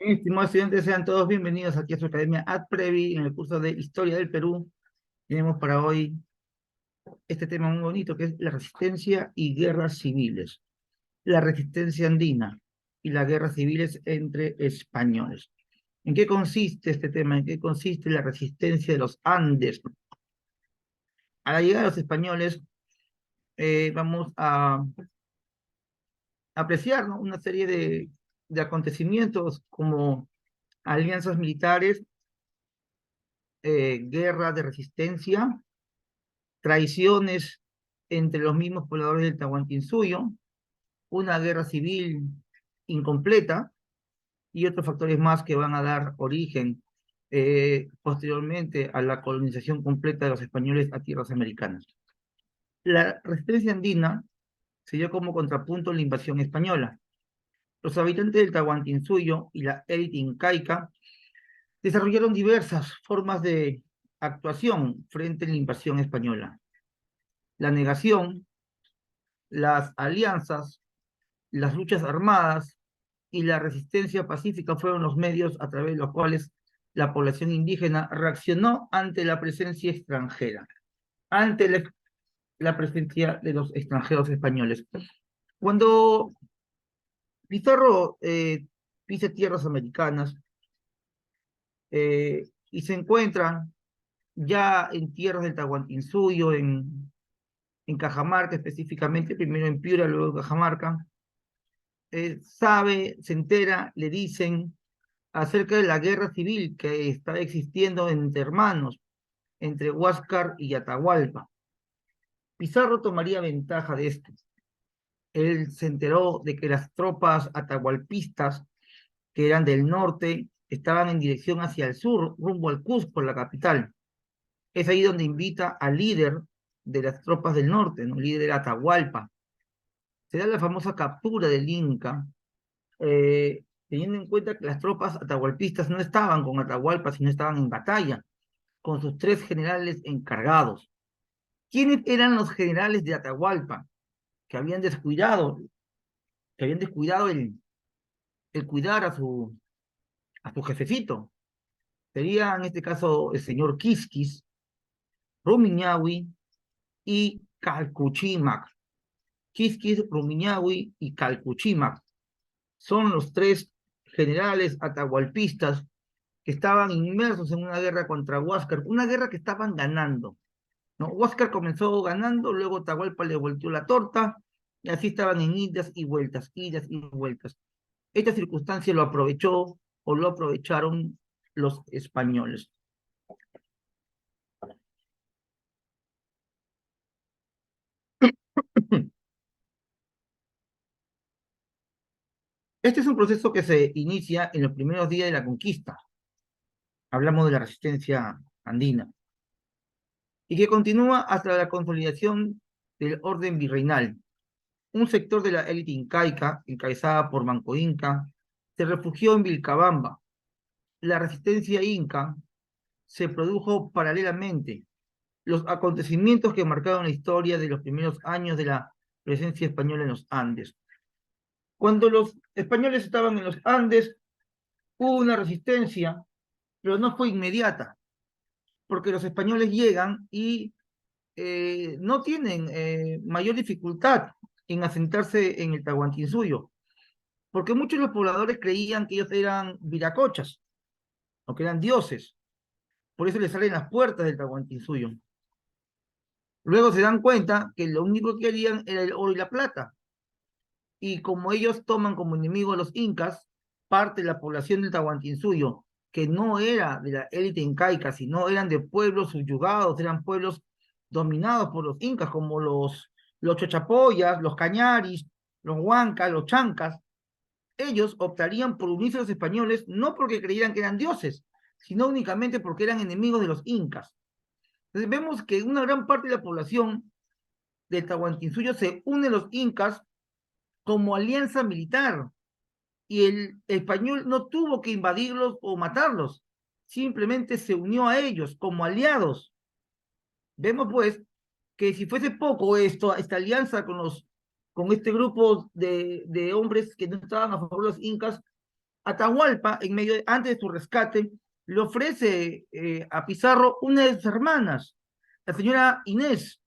Estimados estudiantes, sean todos bienvenidos aquí a su academia AdPrevi en el curso de Historia del Perú. Tenemos para hoy este tema muy bonito que es la resistencia y guerras civiles. La resistencia andina y las guerras civiles entre españoles. ¿En qué consiste este tema? ¿En qué consiste la resistencia de los Andes? A la llegada de los españoles vamos a apreciar, ¿no?, una serie de acontecimientos como alianzas militares, guerra de resistencia, traiciones entre los mismos pobladores del Tahuantinsuyo, una guerra civil incompleta y otros factores más que van a dar origen posteriormente a la colonización completa de los españoles a tierras americanas. La resistencia andina se dio como contrapunto a la invasión española. Los habitantes del Tahuantinsuyo y la élite incaica desarrollaron diversas formas de actuación frente a la invasión española. La negación, las alianzas, las luchas armadas y la resistencia pacífica fueron los medios a través de los cuales la población indígena reaccionó ante la presencia extranjera, ante la presencia de los extranjeros españoles. Cuando Pizarro pisa tierras americanas y se encuentra ya en tierras del Tahuantinsuyo, en Cajamarca específicamente, primero en Piura, luego en Cajamarca, sabe, se entera, le dicen acerca de la guerra civil que está existiendo entre hermanos, entre Huáscar y Atahualpa. Pizarro tomaría ventaja de esto. Él se enteró de que las tropas atahualpistas, que eran del norte, estaban en dirección hacia el sur, rumbo al Cusco, la capital. Es ahí donde invita al líder de las tropas del norte, ¿no? El líder era Atahualpa. Se da la famosa captura del Inca, teniendo en cuenta que las tropas atahualpistas no estaban con Atahualpa, sino estaban en batalla, con sus tres generales encargados. ¿Quiénes eran los generales de Atahualpa que habían descuidado, el cuidar a su jefecito? Sería en este caso el señor Quisquis, Rumiñahui y Calcuchimac. Quisquis, Rumiñahui y Calcuchimac son los tres generales atahualpistas que estaban inmersos en una guerra contra Huáscar, una guerra que estaban ganando, ¿no? Huáscar comenzó ganando, luego Atahualpa le volteó la torta, y así estaban en idas y vueltas, idas y vueltas. Esta circunstancia lo aprovechó o lo aprovecharon los españoles. Este es un proceso que se inicia en los primeros días de la conquista. Hablamos de la resistencia andina. Y que continúa hasta la consolidación del orden virreinal. Un sector de la élite incaica, encabezada por Manco Inca, se refugió en Vilcabamba. La resistencia inca se produjo paralelamente. Los acontecimientos que marcaron la historia de los primeros años de la presencia española en los Andes. Cuando los españoles estaban en los Andes, hubo una resistencia, pero no fue inmediata, porque los españoles llegan y no tienen mayor dificultad en asentarse en el Tahuantinsuyo, porque muchos de los pobladores creían que ellos eran viracochas, o que eran dioses, por eso les salen las puertas del Tahuantinsuyo. Luego se dan cuenta que lo único que querían era el oro y la plata, y como ellos toman como enemigo a los incas, parte de la población del Tahuantinsuyo, que no era de la élite incaica, sino eran de pueblos subyugados, eran pueblos dominados por los incas, como los chochapoyas, los cañaris, los huancas, los chancas. Ellos optarían por unirse a los españoles no porque creyeran que eran dioses, sino únicamente porque eran enemigos de los incas. Entonces vemos que una gran parte de la población del Tahuantinsuyo se une a los incas como alianza militar, y el español no tuvo que invadirlos o matarlos, simplemente se unió a ellos como aliados. Vemos pues que si fuese poco esta alianza con este grupo de hombres que no estaban a favor de los incas, Atahualpa, antes de su rescate, le ofrece a Pizarro una de sus hermanas, la señora Inés,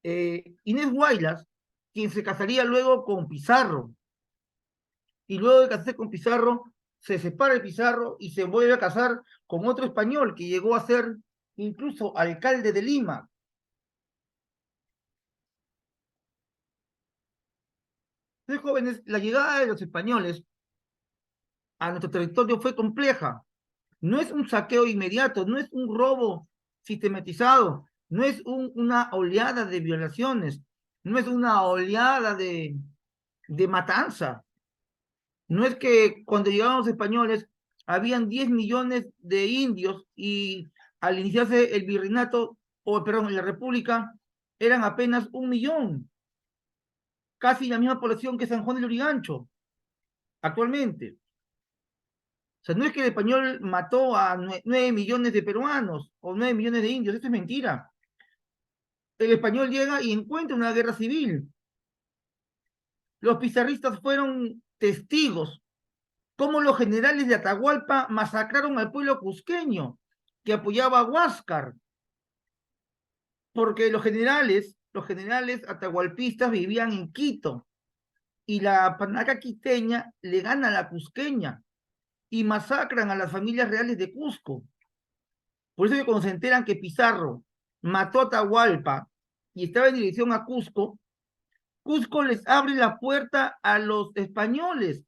Inés Guaylas, quien se casaría luego con Pizarro. Y luego de casarse con Pizarro, se separa de Pizarro y se vuelve a casar con otro español que llegó a ser incluso alcalde de Lima. Entonces, jóvenes, la llegada de los españoles a nuestro territorio fue compleja. No es un saqueo inmediato, no es un robo sistematizado, no es una oleada de violaciones, no es una oleada de matanza. No es que cuando llegaban los españoles habían 10 millones de indios y al iniciarse el virreinato, o perdón, la república, eran apenas 1 millón, casi la misma población que San Juan de Lurigancho actualmente. O sea, no es que el español mató a 9 millones de peruanos o 9 millones de indios, eso es mentira. El español llega y encuentra una guerra civil. Los pizarristas fueron testigos cómo los generales de Atahualpa masacraron al pueblo cusqueño que apoyaba a Huáscar, porque los generales atahualpistas vivían en Quito y la panaca quiteña le gana a la cusqueña y masacran a las familias reales de Cusco. Por eso que cuando se enteran que Pizarro mató a Atahualpa y estaba en dirección a Cusco, Cusco les abre la puerta a los españoles.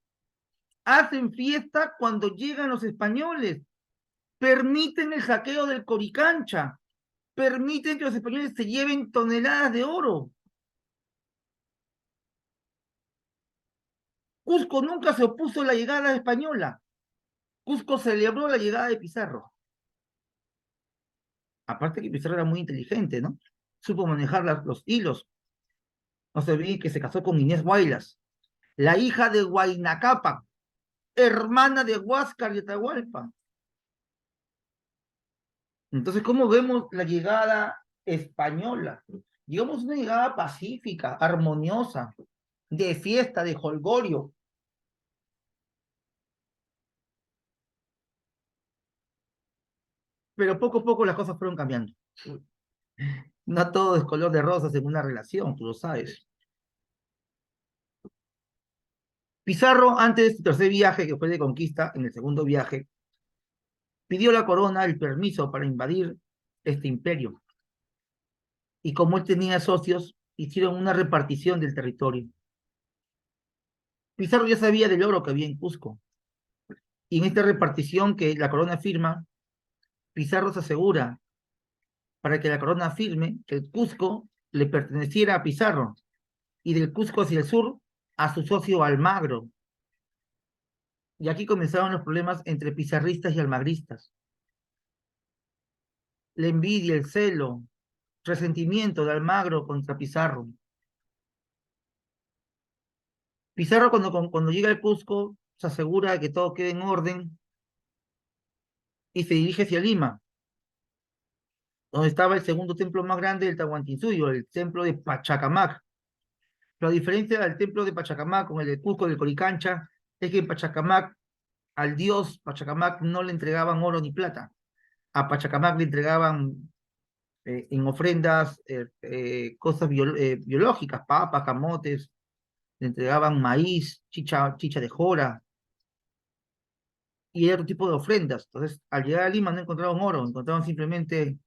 Hacen fiesta cuando llegan los españoles. Permiten el saqueo del Coricancha. Permiten que los españoles se lleven toneladas de oro. Cusco nunca se opuso a la llegada española. Cusco celebró la llegada de Pizarro. Aparte que Pizarro era muy inteligente, ¿no? Supo manejar los hilos. No se olvide que se casó con Inés Guaylas, la hija de Huayna Cápac, hermana de Huáscar y Atahualpa. Entonces, ¿cómo vemos la llegada española? Digamos una llegada pacífica, armoniosa, de fiesta, de jolgorio. Pero poco a poco las cosas fueron cambiando. No todo es color de rosas en una relación, tú lo sabes. Pizarro, antes de su tercer viaje, que fue de conquista, en el segundo viaje, pidió a la corona el permiso para invadir este imperio. Y como él tenía socios, hicieron una repartición del territorio. Pizarro ya sabía del oro que había en Cusco. Y en esta repartición que la corona firma, Pizarro se asegura para que la corona firme que el Cusco le perteneciera a Pizarro y del Cusco hacia el sur a su socio Almagro. Y aquí comenzaron los problemas entre pizarristas y almagristas. La envidia, el celo, resentimiento de Almagro contra Pizarro. Pizarro cuando llega al Cusco se asegura de que todo quede en orden y se dirige hacia Lima, donde estaba el segundo templo más grande del Tahuantinsuyo, el templo de Pachacamac. Pero a diferencia del templo de Pachacamac con el de Cusco del Coricancha, es que en Pachacamac al dios Pachacamac no le entregaban oro ni plata. A Pachacamac le entregaban en ofrendas cosas biológicas, papas, camotes, le entregaban maíz, chicha de jora y otro tipo de ofrendas. Entonces, al llegar a Lima no encontraron oro, encontraron simplemente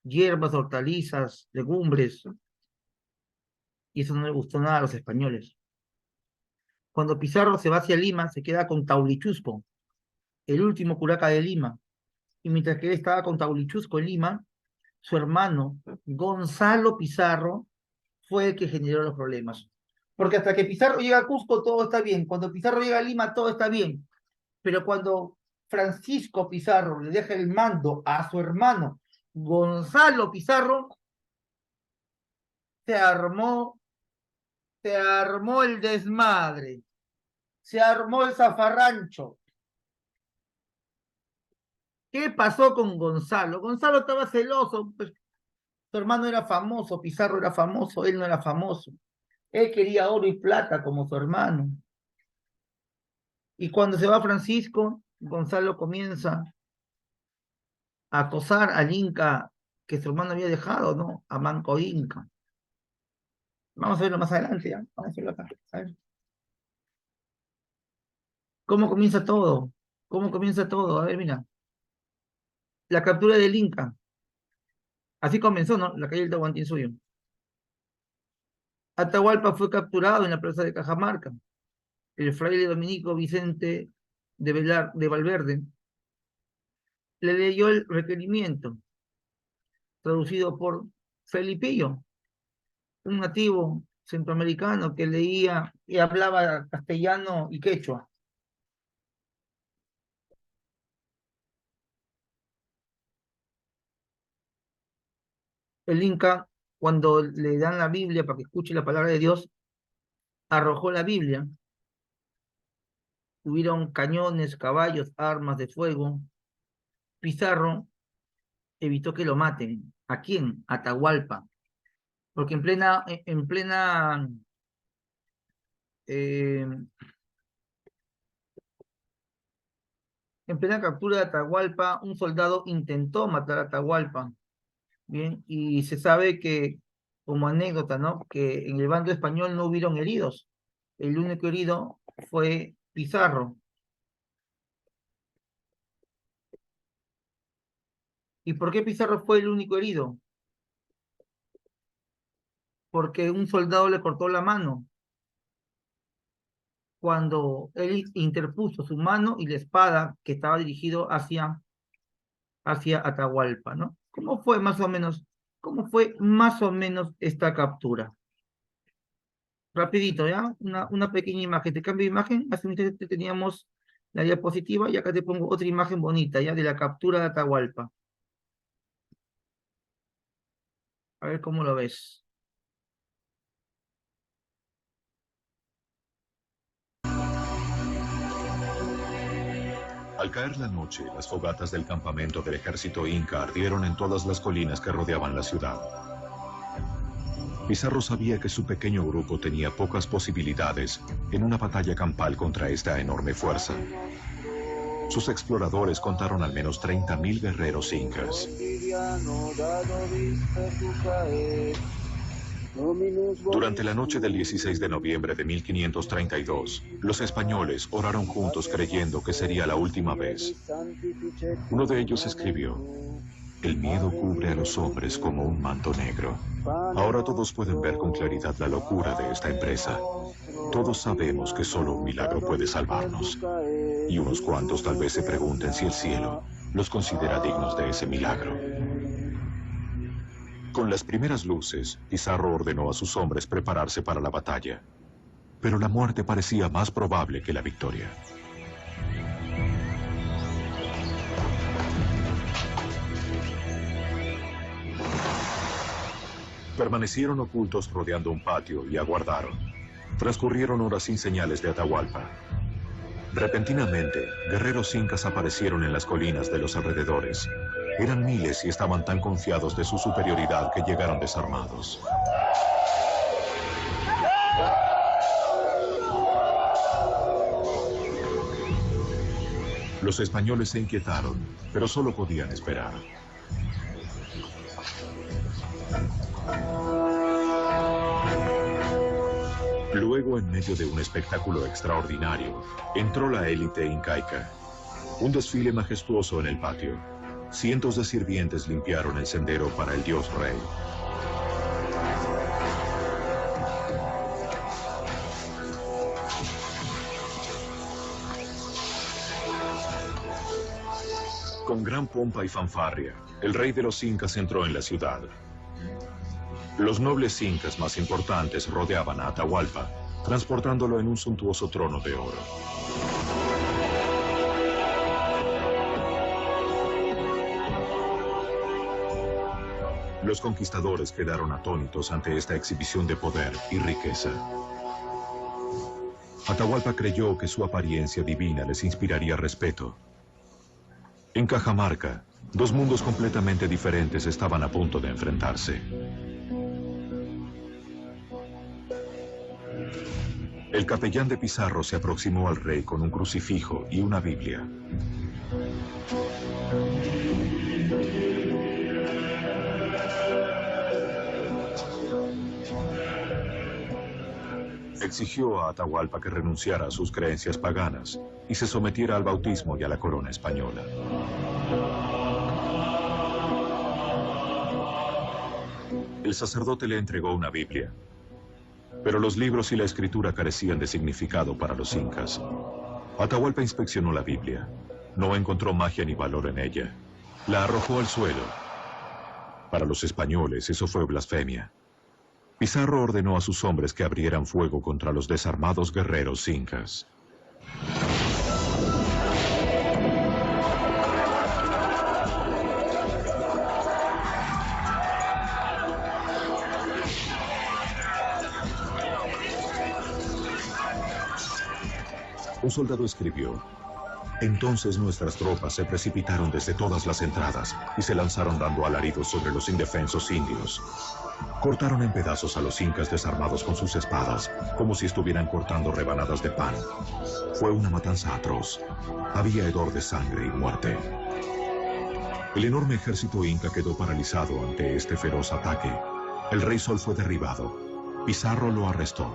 hierbas, hortalizas, legumbres, y eso no le gustó nada a los españoles. Cuando Pizarro se va hacia Lima, se queda con Taurichusco, el último curaca de Lima, y mientras que él estaba con Taurichusco en Lima, su hermano Gonzalo Pizarro fue el que generó los problemas. Porque hasta que Pizarro llega a Cusco todo está bien, cuando Pizarro llega a Lima todo está bien, pero cuando Francisco Pizarro le deja el mando a su hermano Gonzalo Pizarro, se armó, se armó el desmadre, se armó el zafarrancho. ¿Qué pasó con Gonzalo? Gonzalo estaba celoso, pues su hermano era famoso, Pizarro era famoso, él no era famoso. Él quería oro y plata como su hermano. Y cuando se va Francisco, Gonzalo comienza a acosar al Inca que su hermano había dejado, ¿no? A Manco Inca. Vamos a verlo más adelante, ¿ya? Vamos a verlo acá. A ver. ¿Cómo comienza todo? ¿Cómo comienza todo? A ver, mira. La captura del Inca. Así comenzó, ¿no? La calle del Tahuantinsuyo. Atahualpa fue capturado en la plaza de Cajamarca. El fraile dominico Vicente de Valverde le leyó el requerimiento, traducido por Felipillo, un nativo centroamericano que leía y hablaba castellano y quechua. El Inca, cuando le dan la Biblia para que escuche la palabra de Dios, arrojó la Biblia. Hubieron cañones, caballos, armas de fuego. Pizarro evitó que lo maten. ¿A quién? Atahualpa. Porque eh, en plena captura de Atahualpa, un soldado intentó matar a Atahualpa. Bien, y se sabe que, como anécdota, ¿no? Que en el bando español no hubieron heridos. El único herido fue Pizarro. ¿Y por qué Pizarro fue el único herido? Porque un soldado le cortó la mano cuando él interpuso su mano y la espada que estaba dirigido hacia Atahualpa, ¿no? ¿Cómo fue más o menos esta captura? Rapidito, ¿ya? Una pequeña imagen. Te cambio de imagen. Hace un instante teníamos la diapositiva y acá te pongo otra imagen bonita, ¿ya? De la captura de Atahualpa. A ver cómo lo ves. Al caer la noche, las fogatas del campamento del ejército inca ardieron en todas las colinas que rodeaban la ciudad. Pizarro sabía que su pequeño grupo tenía pocas posibilidades en una batalla campal contra esta enorme fuerza. Sus exploradores contaron al menos 30.000 guerreros incas. Durante la noche del 16 de noviembre de 1532, los españoles oraron juntos creyendo que sería la última vez. Uno de ellos escribió: "El miedo cubre a los hombres como un manto negro". Ahora todos pueden ver con claridad la locura de esta empresa. Todos sabemos que solo un milagro puede salvarnos. Y unos cuantos tal vez se pregunten si el cielo los considera dignos de ese milagro. Con las primeras luces, Pizarro ordenó a sus hombres prepararse para la batalla. Pero la muerte parecía más probable que la victoria. Permanecieron ocultos rodeando un patio y aguardaron. Transcurrieron horas sin señales de Atahualpa. Repentinamente, guerreros incas aparecieron en las colinas de los alrededores. Eran miles y estaban tan confiados de su superioridad que llegaron desarmados. Los españoles se inquietaron, pero solo podían esperar. Luego, en medio de un espectáculo extraordinario, entró la élite incaica. Un desfile majestuoso en el patio. Cientos de sirvientes limpiaron el sendero para el dios rey. Con gran pompa y fanfarria, el rey de los incas entró en la ciudad. Los nobles incas más importantes rodeaban a Atahualpa, transportándolo en un suntuoso trono de oro. Los conquistadores quedaron atónitos ante esta exhibición de poder y riqueza. Atahualpa creyó que su apariencia divina les inspiraría respeto. En Cajamarca, dos mundos completamente diferentes estaban a punto de enfrentarse. El capellán de Pizarro se aproximó al rey con un crucifijo y una Biblia. Exigió a Atahualpa que renunciara a sus creencias paganas y se sometiera al bautismo y a la corona española. El sacerdote le entregó una Biblia, pero los libros y la escritura carecían de significado para los incas. Atahualpa inspeccionó la Biblia. No encontró magia ni valor en ella. La arrojó al suelo. Para los españoles eso fue blasfemia. Pizarro ordenó a sus hombres que abrieran fuego contra los desarmados guerreros incas. Un soldado escribió: entonces nuestras tropas se precipitaron desde todas las entradas y se lanzaron dando alaridos sobre los indefensos indios. Cortaron en pedazos a los incas desarmados con sus espadas, como si estuvieran cortando rebanadas de pan. Fue una matanza atroz. Había hedor de sangre y muerte. El enorme ejército inca quedó paralizado ante este feroz ataque. El rey Sol fue derribado. Pizarro lo arrestó.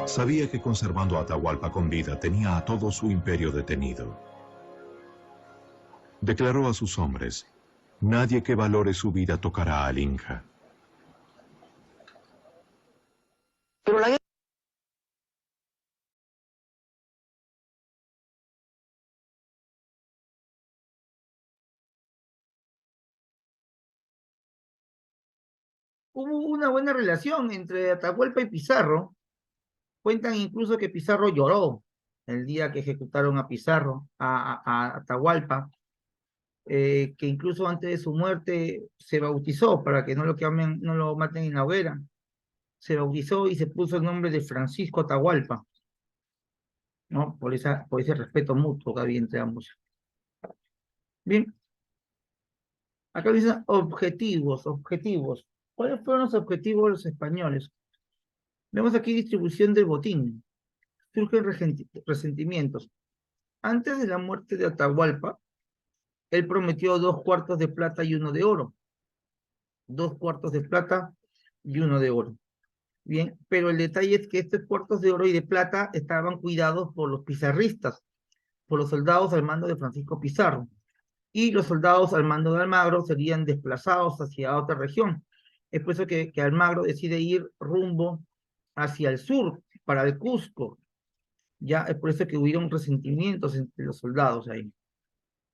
Sabía que conservando a Atahualpa con vida tenía a todo su imperio detenido. Declaró a sus hombres: nadie que valore su vida tocará al Inca. Pero la hubo una buena relación entre Atahualpa y Pizarro. Cuentan incluso que Pizarro lloró el día que ejecutaron a Pizarro, a Atahualpa, que incluso antes de su muerte se bautizó para que no lo quemen, no lo maten en la hoguera. Se bautizó y se puso el nombre de Francisco Atahualpa, ¿no? Por ese respeto mutuo que había entre ambos. Bien, acá dicen objetivos. ¿Cuáles fueron los objetivos de los españoles? Vemos aquí distribución del botín. Surgen resentimientos. Antes de la muerte de Atahualpa, él prometió 2 cuartos de plata y 1 de oro. 2 cuartos de plata y 1 de oro. Bien, pero el detalle es que estos cuartos de oro y de plata estaban cuidados por los pizarristas, por los soldados al mando de Francisco Pizarro. Y los soldados al mando de Almagro serían desplazados hacia otra región. Es por eso que Almagro decide ir rumbo hacia el sur, para el Cusco. Ya es por eso que hubieron resentimientos entre los soldados ahí.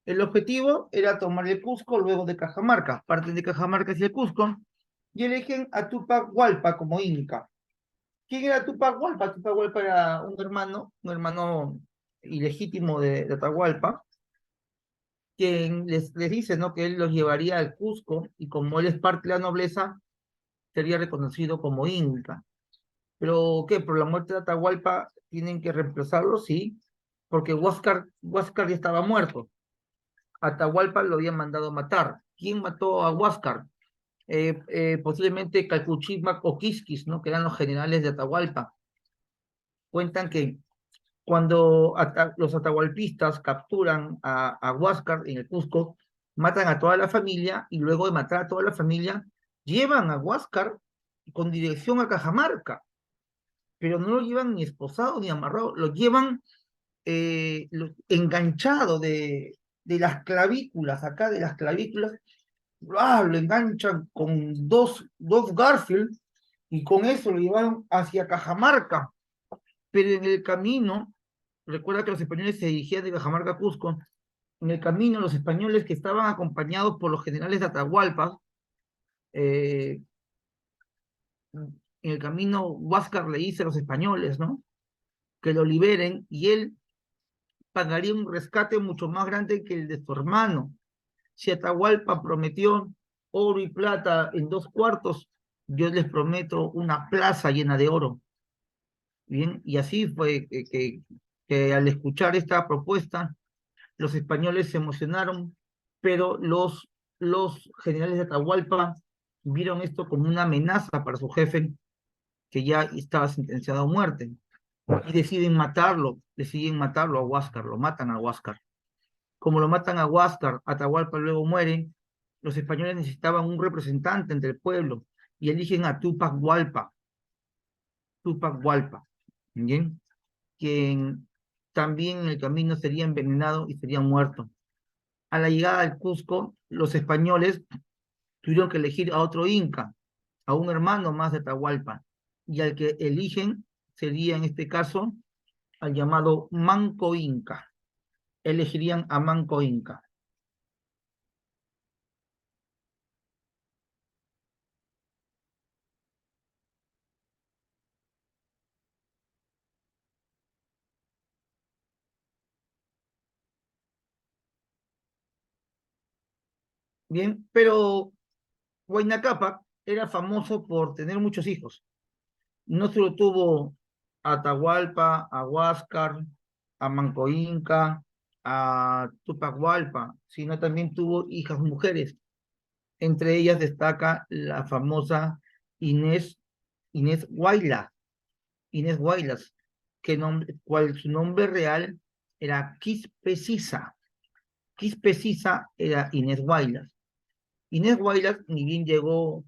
El objetivo era tomar el Cusco luego de Cajamarca. Parten de Cajamarca hacia el Cusco y eligen a Tupac Hualpa como inca. ¿Quién era Tupac Hualpa? Tupac Hualpa era un hermano ilegítimo de Atahualpa, quien les dice, ¿no?, que él los llevaría al Cusco y como él es parte de la nobleza, sería reconocido como inca. ¿Pero qué? ¿Por la muerte de Atahualpa tienen que reemplazarlo? Sí, porque Huáscar ya estaba muerto. Atahualpa lo habían mandado matar. ¿Quién mató a Huáscar? Posiblemente Calpuchímac o Quisquis, ¿no?, que eran los generales de Atahualpa. Cuentan que cuando los atahualpistas capturan a Huáscar en el Cusco, matan a toda la familia y luego de matar a toda la familia, llevan a Huáscar con dirección a Cajamarca, pero no lo llevan ni esposado ni amarrado, lo llevan enganchado de las clavículas, acá de las clavículas, lo enganchan con dos Garfield y con eso lo llevaron hacia Cajamarca. Pero en el camino, recuerda que los españoles se dirigían de Cajamarca a Cusco, en el camino los españoles que estaban acompañados por los generales de Atahualpa, en el camino Huáscar le dice a los españoles, ¿no?, que lo liberen y él pagaría un rescate mucho más grande que el de su hermano. Si Atahualpa prometió oro y plata en 2 cuartos, yo les prometo una plaza llena de oro. Bien, y así fue que al escuchar esta propuesta, los españoles se emocionaron, pero los generales de Atahualpa vieron esto como una amenaza para su jefe, que ya estaba sentenciado a muerte. Y deciden matarlo a Huáscar, lo matan a Huáscar. Como lo matan a Huáscar, Atahualpa luego muere, los españoles necesitaban un representante entre el pueblo y eligen a Túpac Hualpa, ¿bien? Quien también en el camino sería envenenado y sería muerto. A la llegada al Cusco, los españoles tuvieron que elegir a otro inca, a un hermano más de Atahualpa, y al que eligen sería en este caso al llamado Manco Inca. Elegirían a Manco Inca. Bien, pero Huayna Cápac era famoso por tener muchos hijos. No solo tuvo a Atahualpa, a Huáscar, a Manco Inca, a Túpac Hualpa, sino también tuvo hijas mujeres. Entre ellas destaca la famosa Inés, Inés Huaylas, Inés Huaylas, cual su nombre real era Quispe Sisa. Quispe Sisa era Inés Huaylas. Inés Huaylas, ni bien llegó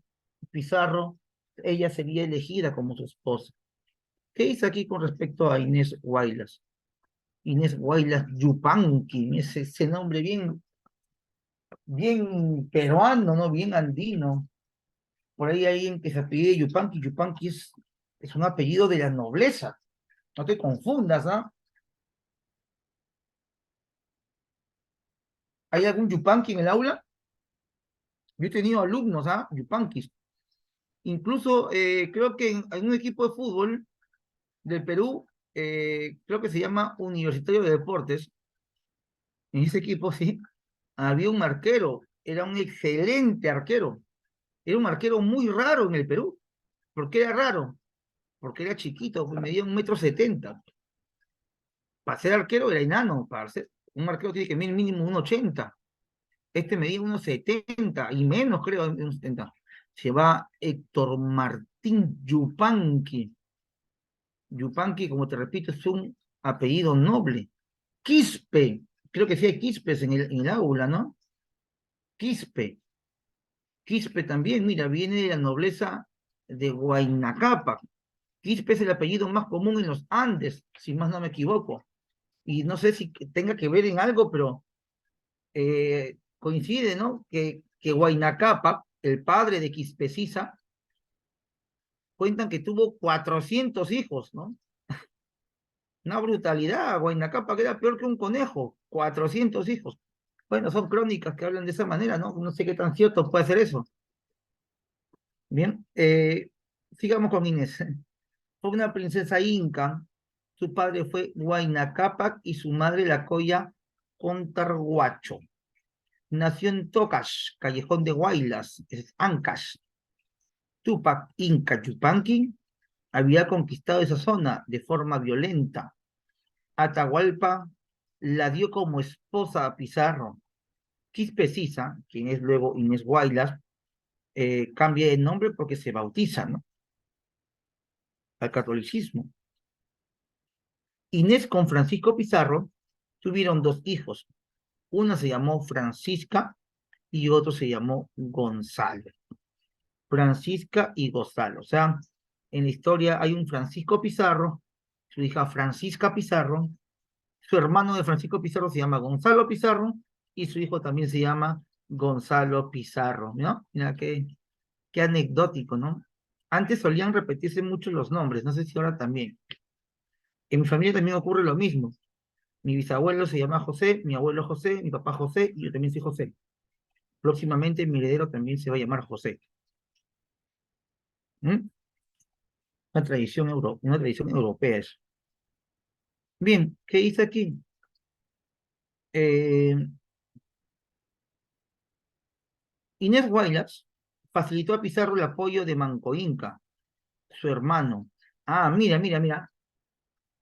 Pizarro, ella sería elegida como su esposa. ¿Qué dice aquí con respecto a Inés Huaylas? Inés Huaylas Yupanqui, ese nombre bien, bien peruano, ¿no? Bien andino. Por ahí hay alguien que se apellide Yupanqui. Yupanqui es un apellido de la nobleza. No te confundas, ¿ah? ¿Hay algún Yupanqui en el aula? Yo he tenido alumnos, ¿ah? Yupanquis. Incluso creo que en un equipo de fútbol del Perú, creo que se llama Universitario de Deportes, en ese equipo sí, había un arquero, era un excelente arquero, era un arquero muy raro en el Perú. ¿Por qué era raro? Porque era chiquito, pues medía 1,70 m. Para ser arquero era enano, un arquero tiene que medir mínimo 1,80 m. Este medía 1,70 m y menos, creo, 1,70 m. Se va Héctor Martín Yupanqui. Yupanqui, como te repito, es un apellido noble. Quispe, creo que sí hay Quispes en el aula, ¿no? Quispe. Quispe también, mira, viene de la nobleza de Huayna Cápac. Quispe es el apellido más común en los Andes, si más no me equivoco. Y no sé si tenga que ver en algo, pero coincide, ¿no? Que Huayna Cápac, el padre de Quispe Sisa, cuentan que tuvo 400 hijos, ¿no? Una brutalidad, Huayna Cápac era peor que un conejo, 400 hijos. Bueno, son crónicas que hablan de esa manera, ¿no? No sé qué tan cierto puede ser eso. Bien, sigamos con Inés. Fue una princesa inca. Su padre fue Huayna Cápac y su madre la Coya Contarhuacho. Nació en Tocash, Callejón de Huaylas, es Ancash. Túpac Inca Yupanqui había conquistado esa zona de forma violenta. Atahualpa la dio como esposa a Pizarro. Quispe Sisa, quien es luego Inés Huaylas, cambia de nombre porque se bautiza, ¿no? Al catolicismo. Inés con Francisco Pizarro tuvieron dos hijos. Una se llamó Francisca y otro se llamó Gonzalo. Francisca y Gonzalo. O sea, en la historia hay un Francisco Pizarro, su hija Francisca Pizarro, su hermano de Francisco Pizarro se llama Gonzalo Pizarro y su hijo también se llama Gonzalo Pizarro, ¿no? Mira qué anecdótico, ¿no? Antes solían repetirse mucho los nombres, no sé si ahora también. En mi familia también ocurre lo mismo. Mi bisabuelo se llama José, mi abuelo José, mi papá José, y yo también soy José. Próximamente mi heredero también se va a llamar José. ¿Mm? Una tradición europea eso. Bien, ¿qué dice aquí? Eh, Inés Guaylas facilitó a Pizarro el apoyo de Manco Inca, su hermano. Ah, mira, mira, mira.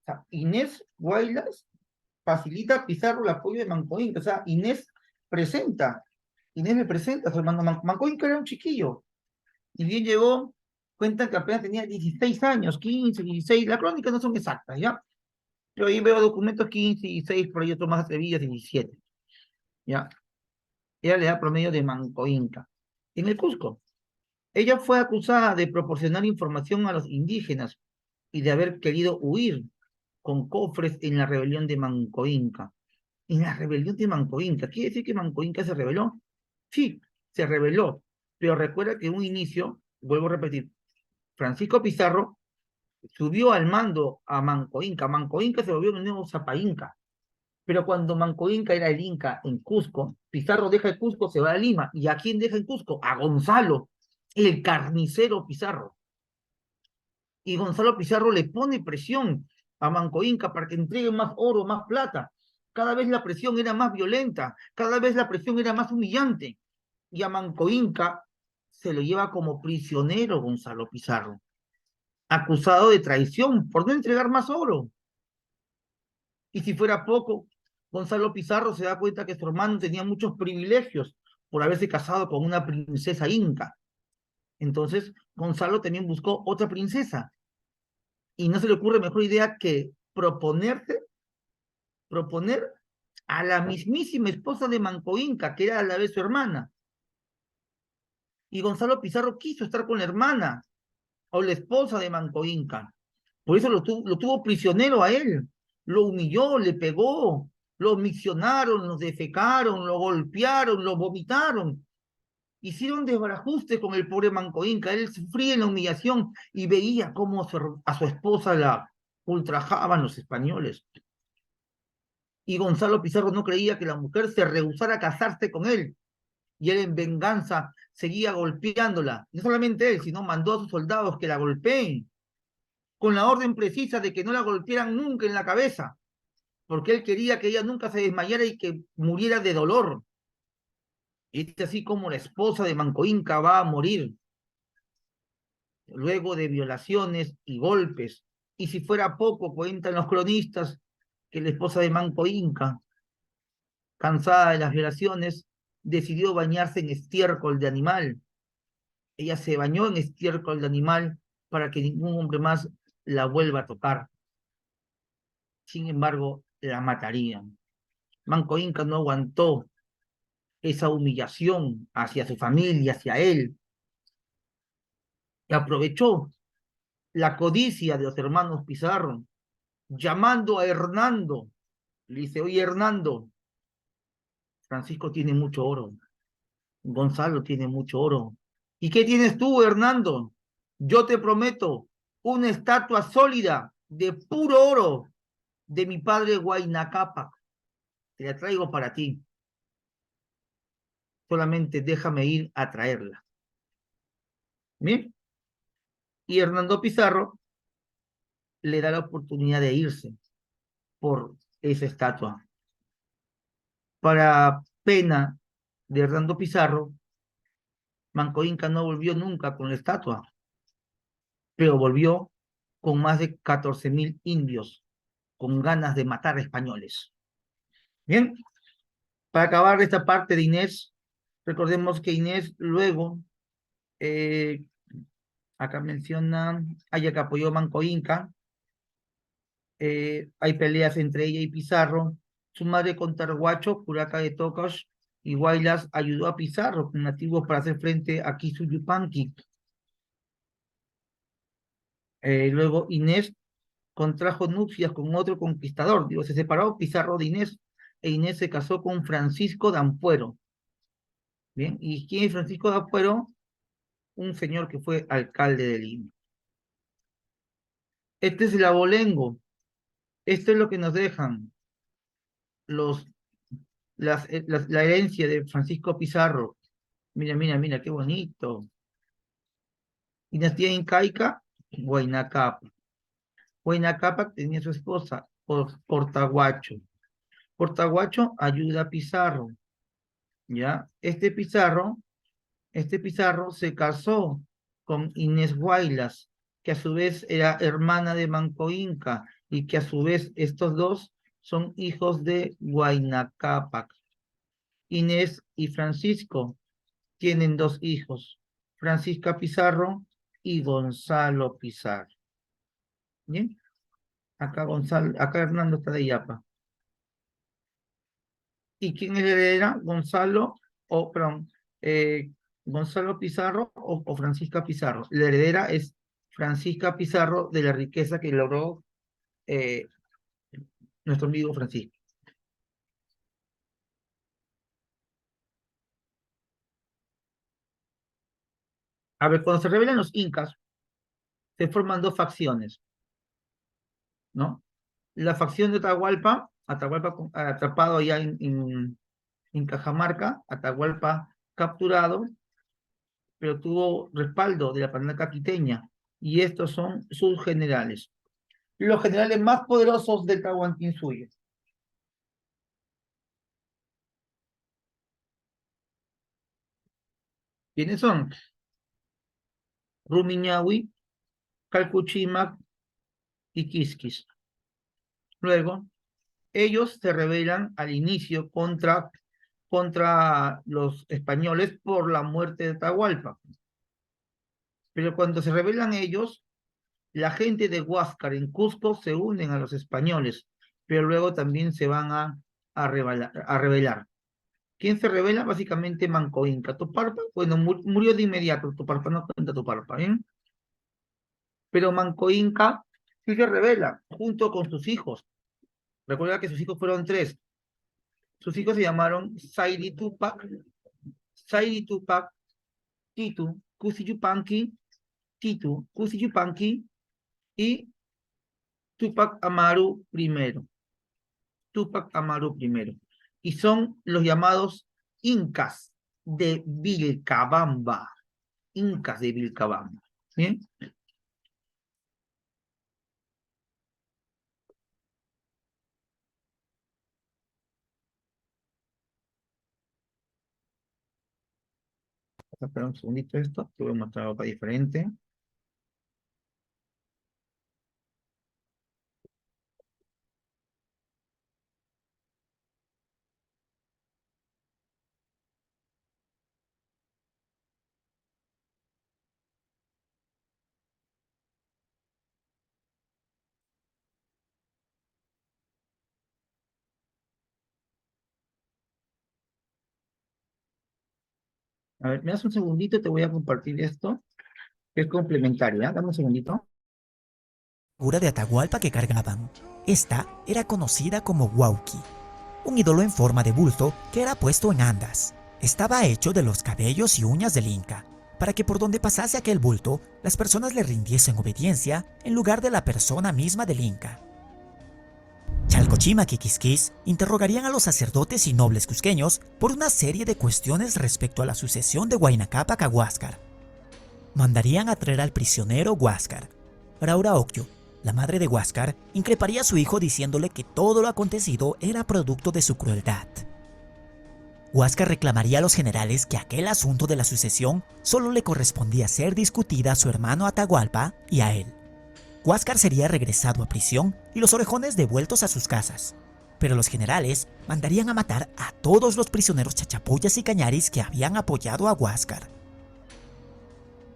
O sea, Inés Guaylas facilita a Pizarro el apoyo de Manco Inca. O sea, Inés me presenta a su hermano. Manco Inca era un chiquillo. Y bien llegó, cuentan que apenas tenía 16 años, 15, 16, las crónicas no son exactas, ¿ya? Yo ahí veo documentos 15, 16, por ahí otros más atrevidos, 17, ¿ya? Era la edad promedio de Manco Inca. En el Cusco, ella fue acusada de proporcionar información a los indígenas y de haber querido huir con cofres en la rebelión de Manco Inca. En la rebelión de Manco Inca, ¿quiere decir que Manco Inca se rebeló? Sí, se rebeló, pero recuerda que en un inicio, vuelvo a repetir, Francisco Pizarro subió al mando a Manco Inca. Manco Inca se volvió un nuevo Zapa Inca. Pero cuando Manco Inca era el Inca en Cusco, Pizarro deja el Cusco, se va a Lima. ¿Y a quién deja en Cusco? A Gonzalo, el carnicero Pizarro. Y Gonzalo Pizarro le pone presión a Manco Inca para que entregue más oro, más plata. Cada vez la presión era más violenta, cada vez la presión era más humillante. Y a Manco Inca se lo lleva como prisionero Gonzalo Pizarro, acusado de traición por no entregar más oro. Y si fuera poco, Gonzalo Pizarro se da cuenta que su hermano tenía muchos privilegios por haberse casado con una princesa inca. Entonces, Gonzalo también buscó otra princesa. Y no se le ocurre mejor idea que proponer a la mismísima esposa de Manco Inca, que era a la vez su hermana. Y Gonzalo Pizarro quiso estar con la hermana o la esposa de Manco Inca. Por eso lo tuvo prisionero a él. Lo humilló, le pegó, lo miccionaron, lo defecaron, lo golpearon, lo vomitaron. Hicieron desbarajuste con el pobre Manco Inca. Él sufría en la humillación y veía cómo a su esposa la ultrajaban los españoles. Y Gonzalo Pizarro no creía que la mujer se rehusara a casarse con él. Y él en venganza seguía golpeándola. No solamente él, sino mandó a sus soldados que la golpeen, con la orden precisa de que no la golpearan nunca en la cabeza, porque él quería que ella nunca se desmayara y que muriera de dolor. Y es así como la esposa de Manco Inca va a morir, luego de violaciones y golpes. Y si fuera poco, cuentan los cronistas que la esposa de Manco Inca, cansada de las violaciones, decidió bañarse en estiércol de animal. Ella se bañó en estiércol de animal para que ningún hombre más la vuelva a tocar. Sin embargo, la matarían. Manco Inca no aguantó esa humillación hacia su familia, hacia él, y aprovechó la codicia de los hermanos Pizarro, llamando a Hernando. Le dice, oye Hernando, Francisco tiene mucho oro, Gonzalo tiene mucho oro. ¿Y qué tienes tú, Hernando? Yo te prometo una estatua sólida de puro oro de mi padre Huayna Cápac. Te la traigo para ti. Solamente déjame ir a traerla. ¿Bien? Y Hernando Pizarro le da la oportunidad de irse por esa estatua. Para pena de Hernando Pizarro, Manco Inca no volvió nunca con la estatua, pero volvió con más de 14.000 indios, con ganas de matar a españoles. Bien, para acabar esta parte de Inés, recordemos que Inés luego, acá menciona, ella que apoyó a Manco Inca, hay peleas entre ella y Pizarro. Su madre con Targuacho, Curaca de Tocos y Guaylas ayudó a Pizarro con nativos para hacer frente a Quisu Yupanqui. Luego Inés contrajo nupcias con otro conquistador. Digo, se separó Pizarro de Inés e Inés se casó con Francisco de Ampuero. Bien, ¿y quién es Francisco de Ampuero? Un señor que fue alcalde de Lima. Este es el abolengo. Esto es lo que nos dejan los la herencia de Francisco Pizarro. Mira, mira, mira, qué bonito. Dinastía incaica, Huayna Cápac. Huayna Cápac tenía su esposa, Portaguacho. Portaguacho ayuda a Pizarro, ¿ya? Este Pizarro se casó con Inés Guaylas, que a su vez era hermana de Manco Inca, y que a su vez estos dos son hijos de Huayna Cápac. Inés y Francisco tienen dos hijos, Francisca Pizarro y Gonzalo Pizarro. ¿Bien? Acá Hernando está de Yapa. ¿Y quién es la heredera? Perdón, Gonzalo Pizarro o Francisca Pizarro. La heredera es Francisca Pizarro, de la riqueza que logró eh, nuestro amigo Francisco. A ver, cuando se rebelan los incas, se forman dos facciones, ¿no? La facción de Atahualpa atrapado allá en Cajamarca, Atahualpa capturado, pero tuvo respaldo de la panaca quiteña, y estos son sus generales. Los generales más poderosos del Tahuantinsuyo. ¿Quiénes son? Rumiñahui, Calcuchimac y Quisquis. Luego, ellos se rebelan al inicio contra los españoles por la muerte de Atahualpa. Pero cuando se rebelan ellos, la gente de Huáscar en Cusco se unen a los españoles, pero luego también se van a rebelar. ¿Quién se revela? Básicamente Manco Inca. Tuparpa, bueno, murió de inmediato. Tuparpa no cuenta Tuparpa, ¿bien? Pero Manco Inca sí se revela, junto con sus hijos. Recuerda que sus hijos fueron tres. Sus hijos se llamaron Sairi Tupac, Titu, Kusiyupanqui, Titu, Kusiyupanqui y Tupac Amaru I. Tupac Amaru I. Y son los llamados Incas de Vilcabamba. Incas de Vilcabamba. ¿Bien? Espera un segundito esto, te voy a mostrar otra diferente. A ver, me das un segundito, te voy a compartir esto, que es complementario, ¿ya? Dame un segundito. Figura de Atahualpa que cargaban. Esta era conocida como Huauqui, un ídolo en forma de bulto que era puesto en andas. Estaba hecho de los cabellos y uñas del Inca, para que por donde pasase aquel bulto, las personas le rindiesen obediencia en lugar de la persona misma del Inca. Chalcochimac y Quisquis interrogarían a los sacerdotes y nobles cusqueños por una serie de cuestiones respecto a la sucesión de Huayna Cápac a Huáscar. Mandarían a traer al prisionero Huáscar. Raura Ocllo, la madre de Huáscar, increparía a su hijo diciéndole que todo lo acontecido era producto de su crueldad. Huáscar reclamaría a los generales que aquel asunto de la sucesión solo le correspondía ser discutida a su hermano Atahualpa y a él. Huáscar sería regresado a prisión y los orejones devueltos a sus casas, pero los generales mandarían a matar a todos los prisioneros chachapuyas y cañaris que habían apoyado a Huáscar.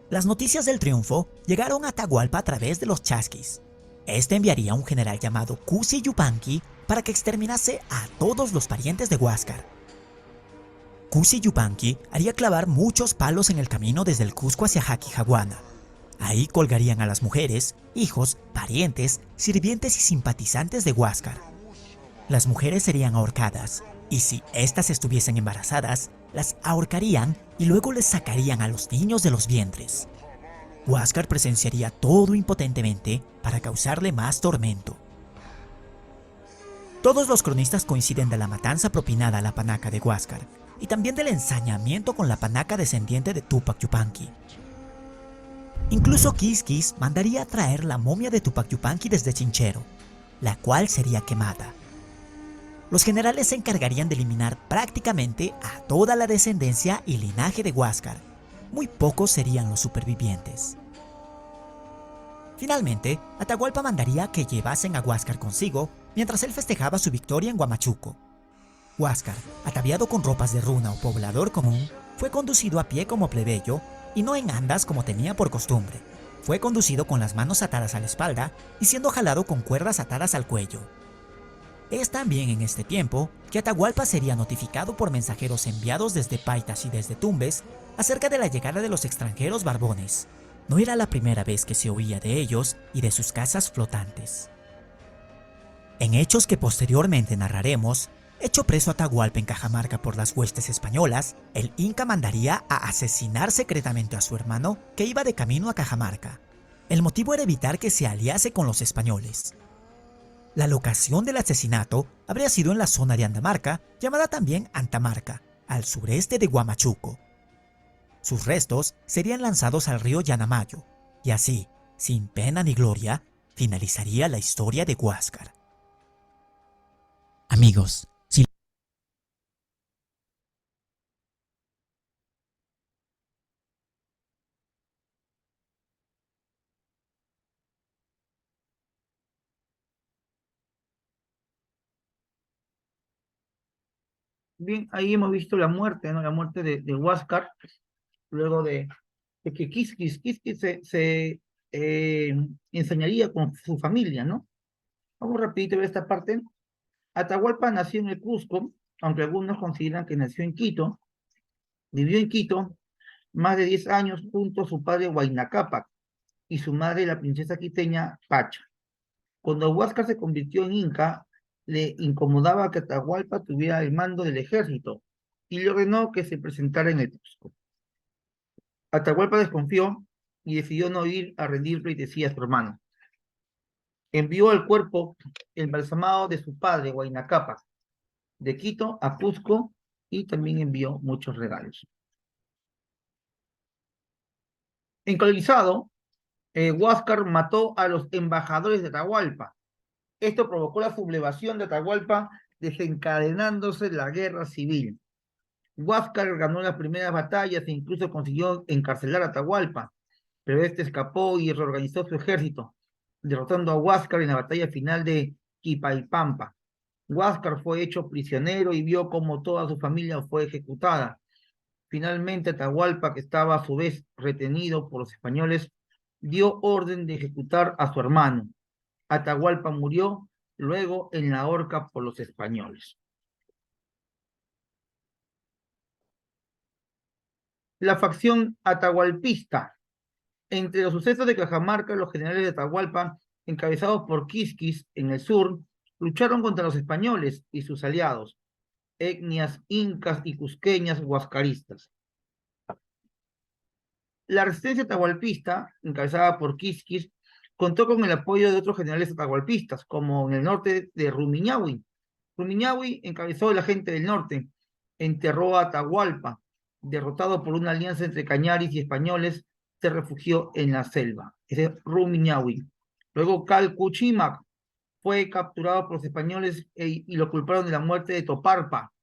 Las noticias del triunfo llegaron a Atahualpa a través de los chasquis. Este enviaría a un general llamado Cusi Yupanqui para que exterminase a todos los parientes de Huáscar. Cusi Yupanqui haría clavar muchos palos en el camino desde el Cusco hacia Jaquijaguana. Ahí colgarían a las mujeres, hijos, parientes, sirvientes y simpatizantes de Huáscar. Las mujeres serían ahorcadas, y si éstas estuviesen embarazadas, las ahorcarían y luego les sacarían a los niños de los vientres. Huáscar presenciaría todo impotentemente para causarle más tormento. Todos los cronistas coinciden de la matanza propinada a la panaca de Huáscar y también del ensañamiento con la panaca descendiente de Tupac Yupanqui. Incluso Quisquis mandaría a traer la momia de Tupac Yupanqui desde Chinchero, la cual sería quemada. Los generales se encargarían de eliminar prácticamente a toda la descendencia y linaje de Huáscar. Muy pocos serían los supervivientes. Finalmente, Atahualpa mandaría que llevasen a Huáscar consigo mientras él festejaba su victoria en Huamachuco. Huáscar, ataviado con ropas de runa o poblador común, fue conducido a pie como plebeyo y no en andas como tenía por costumbre. fue conducido con las manos atadas a la espalda y siendo jalado con cuerdas atadas al cuello. Es también en este tiempo que Atahualpa sería notificado por mensajeros enviados desde Paitas y desde Tumbes acerca de la llegada de los extranjeros barbones. No era la primera vez que se oía de ellos y de sus casas flotantes. En hechos que posteriormente narraremos, hecho preso Atahualpa en Cajamarca por las huestes españolas, el Inca mandaría a asesinar secretamente a su hermano que iba de camino a Cajamarca. El motivo era evitar que se aliase con los españoles. La locación del asesinato habría sido en la zona de Andamarca, llamada también Antamarca, al sureste de Huamachuco. Sus restos serían lanzados al río Yanamayo, y así, sin pena ni gloria, finalizaría la historia de Huáscar. Amigos, si Bien, ahí hemos visto la muerte, ¿no? La muerte de Huáscar, luego de que Quisquis enseñaría con su familia, ¿no? Vamos rapidito a ver esta parte. Atahualpa nació en el Cusco, aunque algunos consideran que nació en Quito. Vivió en Quito más de 10 años junto a su padre Huayna Cápac y su madre la princesa quiteña Pacha. Cuando Huáscar se convirtió en inca, le incomodaba que Atahualpa tuviera el mando del ejército y le ordenó que se presentara en el Cusco. Atahualpa desconfió y decidió no ir a rendir pleitesía a su hermano. Envió el cuerpo embalsamado de su padre, Huayna Cápac, de Quito a Cusco y también envió muchos regalos. Encolonizado, Huáscar mató a los embajadores de Atahualpa. Esto provocó la sublevación de Atahualpa, desencadenándose la guerra civil. Huáscar ganó las primeras batallas e incluso consiguió encarcelar a Atahualpa, pero este escapó y reorganizó su ejército, derrotando a Huáscar en la batalla final de Quipaipampa. Huáscar fue hecho prisionero y vio cómo toda su familia fue ejecutada. Finalmente, Atahualpa, que estaba a su vez retenido por los españoles, dio orden de ejecutar a su hermano. Atahualpa murió luego en la horca por los españoles. La facción atahualpista. Entre los sucesos de Cajamarca, los generales de Atahualpa, encabezados por Quisquis en el sur, lucharon contra los españoles y sus aliados, etnias incas y cusqueñas huascaristas. La resistencia atahualpista, encabezada por Quisquis, contó con el apoyo de otros generales atahualpistas, como en el norte de Rumiñahui. Rumiñahui encabezó la gente del norte, enterró a Atahualpa, derrotado por una alianza entre cañaris y españoles, se refugió en la selva. Ese es Rumiñahui. Luego Calcuchimac fue capturado por los españoles y lo culparon de la muerte de Toparpa,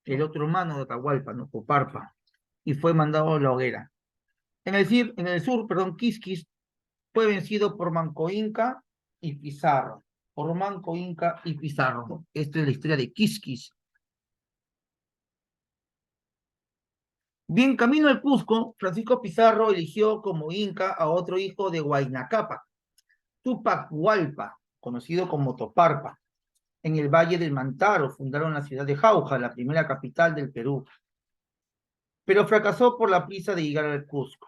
el otro hermano de Atahualpa, ¿no? Toparpa, y fue mandado a la hoguera. En el sur, Quisquis fue vencido por Manco Inca y Pizarro. Por Manco Inca y Pizarro. Esta es la historia de Quisquis. Bien, camino al Cusco, Francisco Pizarro eligió como inca a otro hijo de Huayna Cápac, Túpac Hualpa, conocido como Toparpa. En el Valle del Mantaro fundaron la ciudad de Jauja, la primera capital del Perú. Pero fracasó por la prisa de llegar al Cusco.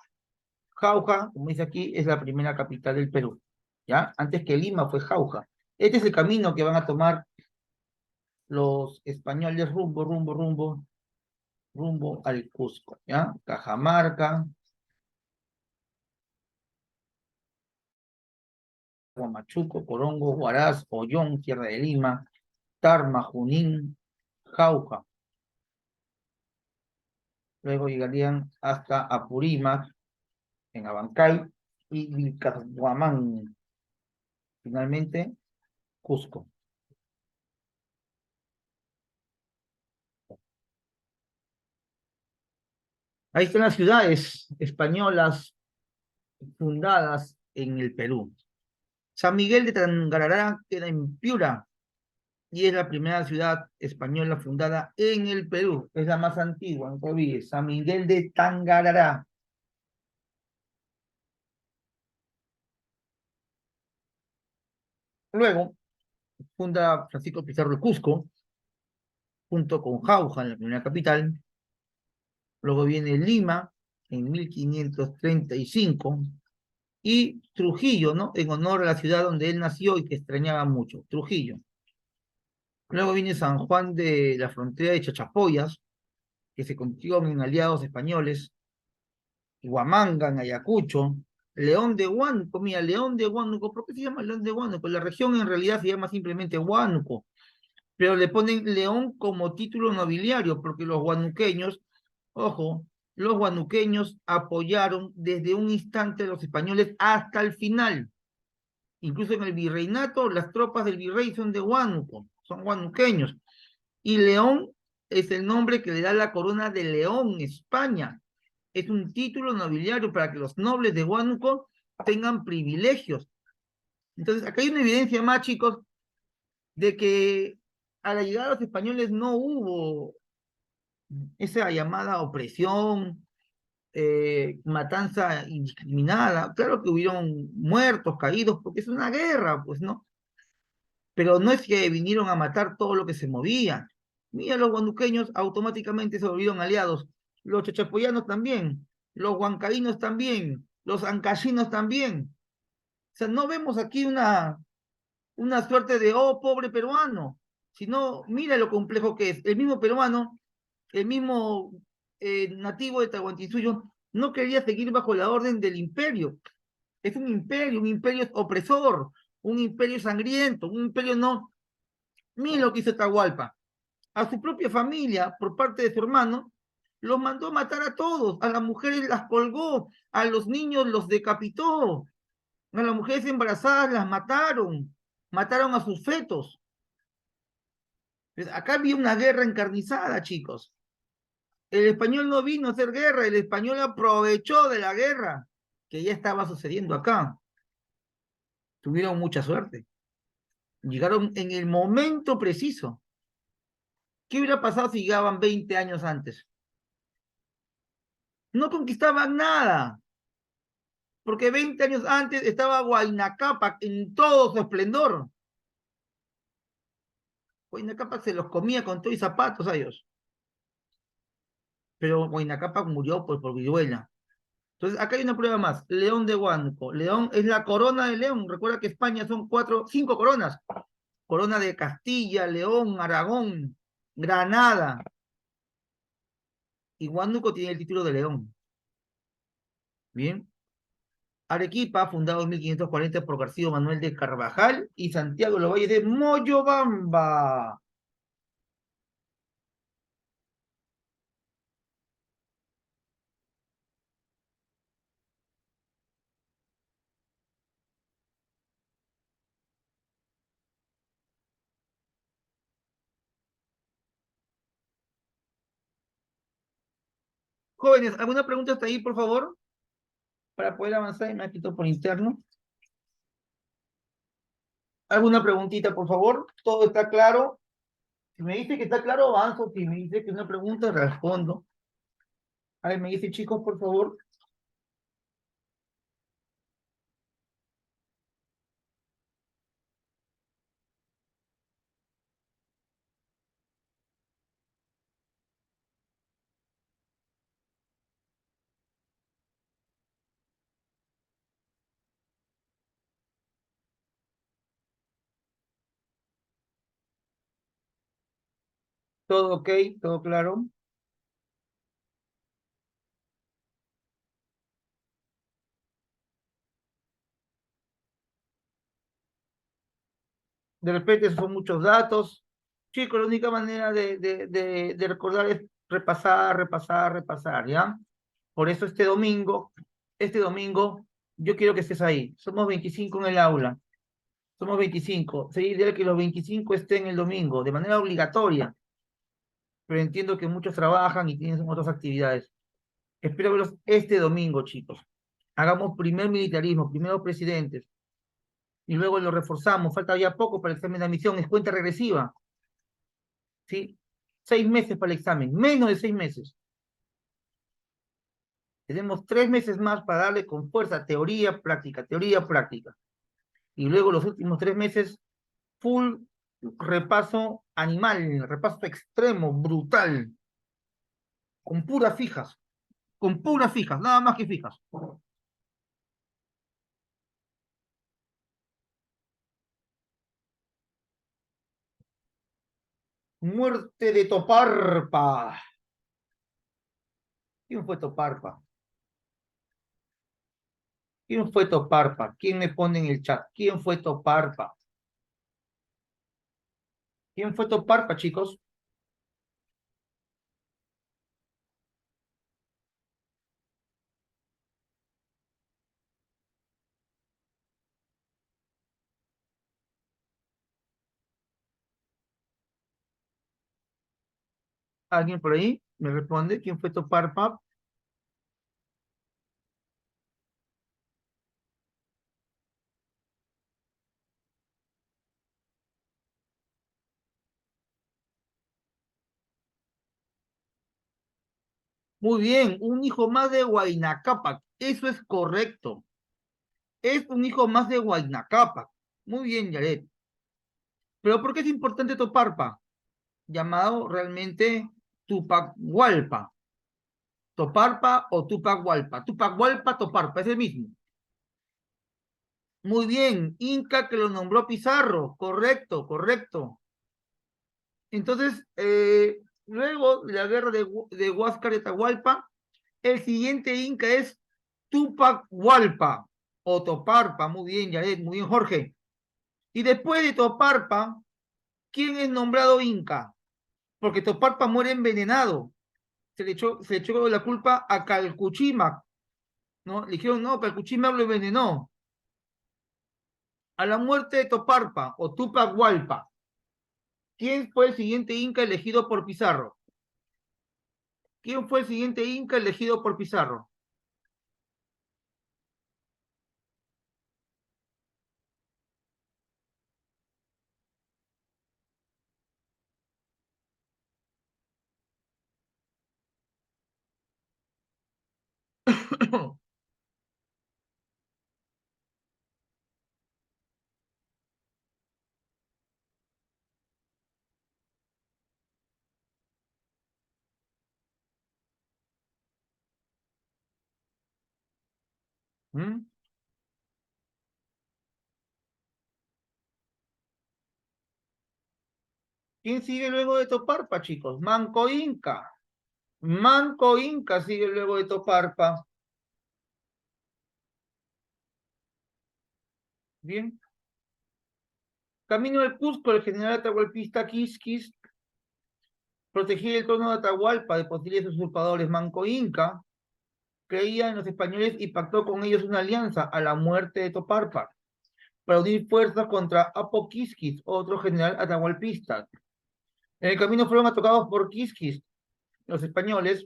Jauja, como dice aquí, es la primera capital del Perú. ¿Ya? Antes que Lima fue Jauja. Este es el camino que van a tomar los españoles rumbo al Cusco, ¿ya? Cajamarca, Huamachuco, Corongo, Huaraz, Ollón, Tierra de Lima, Tarma, Junín, Jauja. Luego llegarían hasta Apurímac, en Abancay, y Vilcabamba, finalmente Cusco. Ahí están las ciudades españolas fundadas en el Perú. San Miguel de Tangarará queda en Piura y es la primera ciudad española fundada en el Perú. Es la más antigua, no te olvides. San Miguel de Tangarará. Luego funda Francisco Pizarro de Cusco, junto con Jauja en la primera capital. Luego viene Lima en 1535 y Trujillo, ¿no? En honor a la ciudad donde él nació y que extrañaba mucho, Trujillo. Luego viene San Juan de la frontera de Chachapoyas, que se convirtió en aliados españoles, Huamanga en Ayacucho, León de Huánuco, mira, León de Huánuco, ¿por qué se llama León de Huánuco? La región en realidad se llama simplemente Huánuco, pero le ponen León como título nobiliario, porque los huanuqueños, ojo, los huanuqueños apoyaron desde un instante a los españoles hasta el final. Incluso en el virreinato, las tropas del virrey son de Huánuco, son huanuqueños. Y León es el nombre que le da la corona de León, España. Es un título nobiliario para que los nobles de Huánuco tengan privilegios. Entonces, acá hay una evidencia más, chicos, de que a la llegada de los españoles no hubo esa llamada opresión, matanza indiscriminada. Claro que hubieron muertos, caídos, porque es una guerra, pues, ¿no? Pero no es que vinieron a matar todo lo que se movía. Mira, los guanduqueños automáticamente se volvieron aliados, los chachapoyanos también, los huancaínos también, los ancachinos también. O sea, no vemos aquí una suerte de, oh, pobre peruano, sino mira lo complejo que es. El mismo peruano, el mismo nativo de Tahuantinsuyo, no quería seguir bajo la orden del imperio. Es un imperio opresor, un imperio sangriento, un imperio no. Mira lo que hizo Atahualpa. A su propia familia, por parte de su hermano, los mandó a matar a todos. A las mujeres las colgó, a los niños los decapitó, a las mujeres embarazadas las mataron, mataron a sus fetos. Pues acá había una guerra encarnizada, chicos. El español no vino a hacer guerra, el español aprovechó de la guerra que ya estaba sucediendo acá. Tuvieron mucha suerte. Llegaron en el momento preciso. ¿Qué hubiera pasado si llegaban 20 años antes? No conquistaban nada, porque 20 años antes estaba Huayna Cápac en todo su esplendor. Huayna Cápac se los comía con todo y zapatos a ellos. Pero Huayna Cápac murió pues, por viruela. Entonces, acá hay una prueba más. León de Huánuco. León es la corona de León. Recuerda que España son 5 coronas. Corona de Castilla, León, Aragón, Granada. Y Huánuco tiene el título de León. Bien. Arequipa, fundado en 1540 por García Manuel de Carvajal y Santiago de los Valles de Moyobamba. Jóvenes, ¿alguna pregunta hasta ahí, por favor? Para poder avanzar y me ha quitado por interno. ¿Alguna preguntita, por favor? ¿Todo está claro? Si me dice que está claro, avanzo. Si me dice que es una pregunta, respondo. A ver, me dice, chicos, por favor. ¿Todo ok? ¿Todo claro? De repente son muchos datos. Chicos, la única manera de recordar es repasar, repasar, repasar, ¿ya? Por eso este domingo, yo quiero que estés ahí. Somos 25 en el aula. Somos 25. Sería ideal que los 25 estén el domingo, de manera obligatoria. Pero entiendo que muchos trabajan y tienen otras actividades. Espero verlos este domingo, chicos. Hagamos primer militarismo, primero presidentes, y luego lo reforzamos. Falta ya poco para el examen de admisión, es cuenta regresiva. ¿Sí? 6 meses para el examen, menos de 6 meses. Tenemos 3 meses más para darle con fuerza teoría, práctica, teoría, práctica. Y luego los últimos 3 meses, full repaso animal, repaso extremo, brutal, con puras fijas, nada más que fijas. Muerte de Toparpa. ¿Quién fue Toparpa? ¿Quién fue Toparpa? ¿Quién me pone en el chat? ¿Quién fue Toparpa? ¿Quién fue Toparpa, chicos? ¿Alguien por ahí me responde? ¿Quién fue Toparpa? Muy bien, un hijo más de Huayna Cápac. Eso es correcto. Es un hijo más de Huayna Cápac. Muy bien, Yaret. Pero ¿por qué es importante Toparpa? Llamado realmente Tupac Hualpa. Toparpa o Tupac Hualpa. Tupac Hualpa, Toparpa, es el mismo. Muy bien, Inca que lo nombró Pizarro. Correcto, correcto. Entonces, luego de la guerra de Huáscar y Atahualpa, el siguiente Inca es Tupac Hualpa o Toparpa. Muy bien, Yaret, muy bien, Jorge. Y después de Toparpa, ¿quién es nombrado Inca? Porque Toparpa muere envenenado. Se le echó la culpa a Calcuchímac, ¿no? Le dijeron, no, Calcuchímac lo envenenó. A la muerte de Toparpa o Tupac Hualpa, ¿quién fue el siguiente Inca elegido por Pizarro? ¿Quién fue el siguiente Inca elegido por Pizarro? ¿Mm? ¿Quién sigue luego de Toparpa, chicos? Manco Inca. Manco Inca sigue luego de Toparpa. Bien. Camino del Cusco, el general atahualpista Quisquis protegía el trono de Atahualpa de posibles usurpadores. Manco Inca creía en los españoles y pactó con ellos una alianza a la muerte de Toparpa para unir fuerzas contra Apo Quisquis, otro general atahualpista. En el camino fueron atacados por Quisquis. Los españoles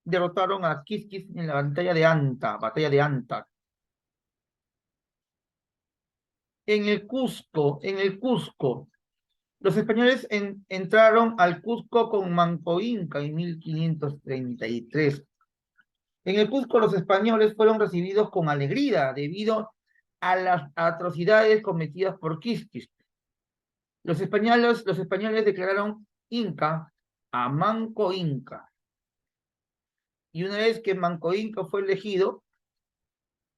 derrotaron a Quisquis en la batalla de Anta. En el Cusco, los españoles entraron al Cusco con Manco Inca en 1533. En el Cusco los españoles fueron recibidos con alegría debido a las atrocidades cometidas por Quisquis. Los españoles declararon Inca a Manco Inca. Y una vez que Manco Inca fue elegido,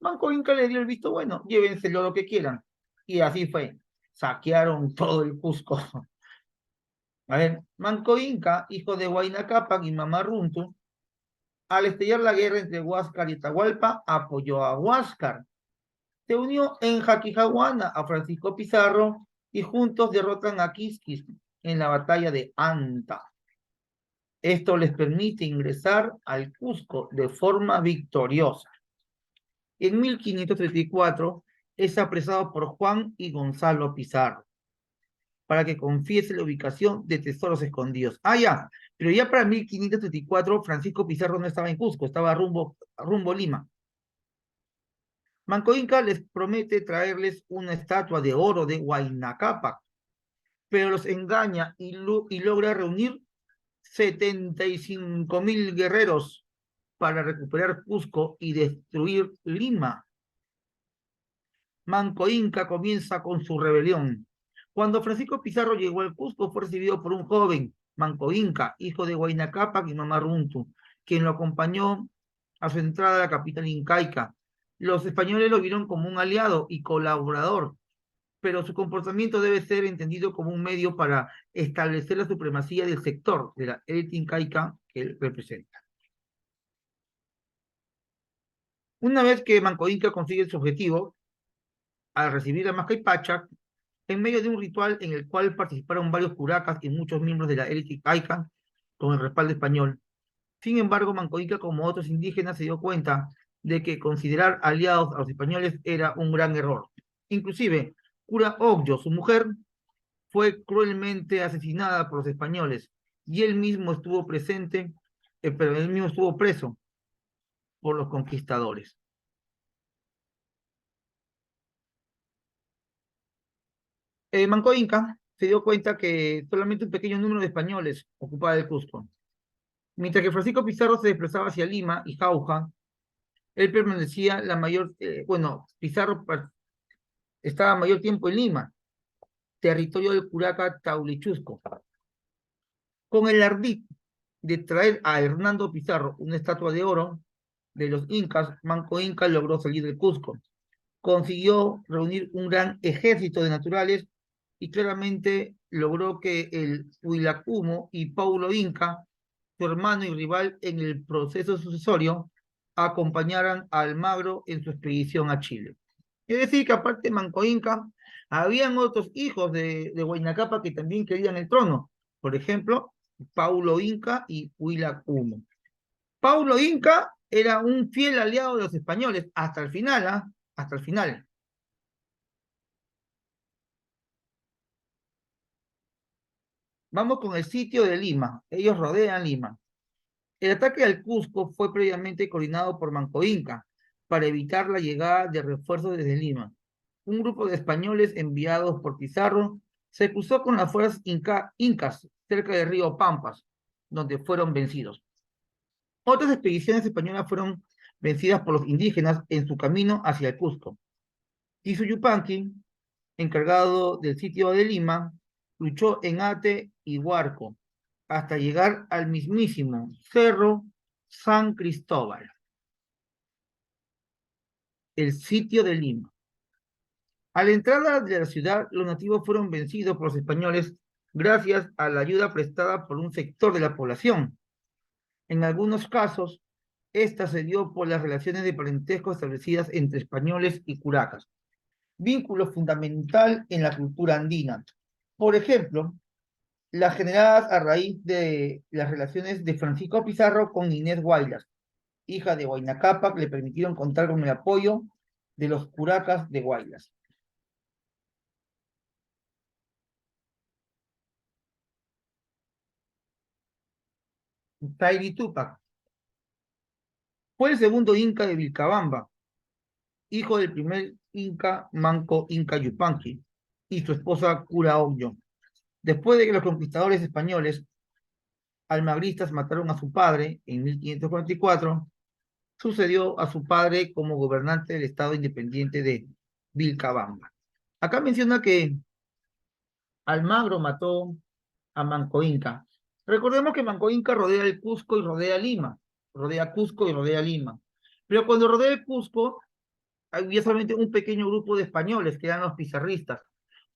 Manco Inca le dio el visto bueno, llévenselo lo que quieran. Y así fue. Saquearon todo el Cusco. A ver, Manco Inca, hijo de Huayna Cápac y Mamá Runtu, al estallar la guerra entre Huáscar y Atahualpa, apoyó a Huáscar. Se unió en Jaquijahuana a Francisco Pizarro y juntos derrotan a Quisquis en la batalla de Anta. Esto les permite ingresar al Cusco de forma victoriosa. En 1534 es apresado por Juan y Gonzalo Pizarro para que confiese la ubicación de tesoros escondidos. Ah, ya, pero ya para 1534 Francisco Pizarro no estaba en Cusco, estaba rumbo Lima. Manco Inca les promete traerles una estatua de oro de Huayna Cápac, pero los engaña y logra reunir 75,000 guerreros para recuperar Cusco y destruir Lima. Manco Inca comienza con su rebelión. Cuando Francisco Pizarro llegó al Cusco, fue recibido por un joven, Manco Inca, hijo de Huayna Cápac y Mamá Runtu, quien lo acompañó a su entrada a la capital incaica. Los españoles lo vieron como un aliado y colaborador, pero su comportamiento debe ser entendido como un medio para establecer la supremacía del sector de la élite incaica que él representa. Una vez que Manco Inca consigue su objetivo, al recibir a Mascaypachac, en medio de un ritual en el cual participaron varios curacas y muchos miembros de la élite incaica con el respaldo español. Sin embargo, Manco Inca, como otros indígenas, se dio cuenta de que considerar aliados a los españoles era un gran error. Inclusive, Cura Ogyo, su mujer, fue cruelmente asesinada por los españoles y él mismo estuvo presente, pero él mismo estuvo preso por los conquistadores. Manco Inca se dio cuenta que solamente un pequeño número de españoles ocupaba el Cusco. Mientras que Francisco Pizarro se desplazaba hacia Lima y Jauja, él permanecía Pizarro estaba mayor tiempo en Lima, territorio del curaca Taulichusco. Con el ardid de traer a Hernando Pizarro una estatua de oro de los incas, Manco Inca logró salir del Cusco. Consiguió reunir un gran ejército de naturales y claramente logró que el Huilacumo y Paulo Inca, su hermano y rival en el proceso sucesorio, acompañaran a Almagro en su expedición a Chile. Es decir, que aparte de Manco Inca, habían otros hijos de Huayna Cápac que también querían el trono. Por ejemplo, Paulo Inca y Huilacumo. Paulo Inca era un fiel aliado de los españoles hasta el final, ¿ah? Hasta el final. Vamos con el sitio de Lima. Ellos rodean Lima. El ataque al Cusco fue previamente coordinado por Manco Inca para evitar la llegada de refuerzos desde Lima. Un grupo de españoles enviados por Pizarro se cruzó con las fuerzas incas cerca del río Pampas, donde fueron vencidos. Otras expediciones españolas fueron vencidas por los indígenas en su camino hacia el Cusco. Tizu Yupanqui, encargado del sitio de Lima, luchó en Ate y Huarco hasta llegar al mismísimo Cerro San Cristóbal, el sitio de Lima. A la entrada de la ciudad, los nativos fueron vencidos por los españoles gracias a la ayuda prestada por un sector de la población. En algunos casos, esta se dio por las relaciones de parentesco establecidas entre españoles y curacas, vínculo fundamental en la cultura andina. Por ejemplo, las generadas a raíz de las relaciones de Francisco Pizarro con Inés Guaylas, hija de Huayna Cápac, le permitieron contar con el apoyo de los curacas de Guaylas. Tayri Tupac fue el segundo inca de Vilcabamba, hijo del primer inca Manco Inca Yupanqui y su esposa Cura Ogyo. Después de que los conquistadores españoles almagristas mataron a su padre en 1544, sucedió a su padre como gobernante del estado independiente de Vilcabamba. Acá menciona que Almagro mató a Manco Inca. Recordemos que Manco Inca rodea el Cusco y rodea Lima, rodea Cusco y rodea Lima. Pero cuando rodea el Cusco, había solamente un pequeño grupo de españoles que eran los pizarristas,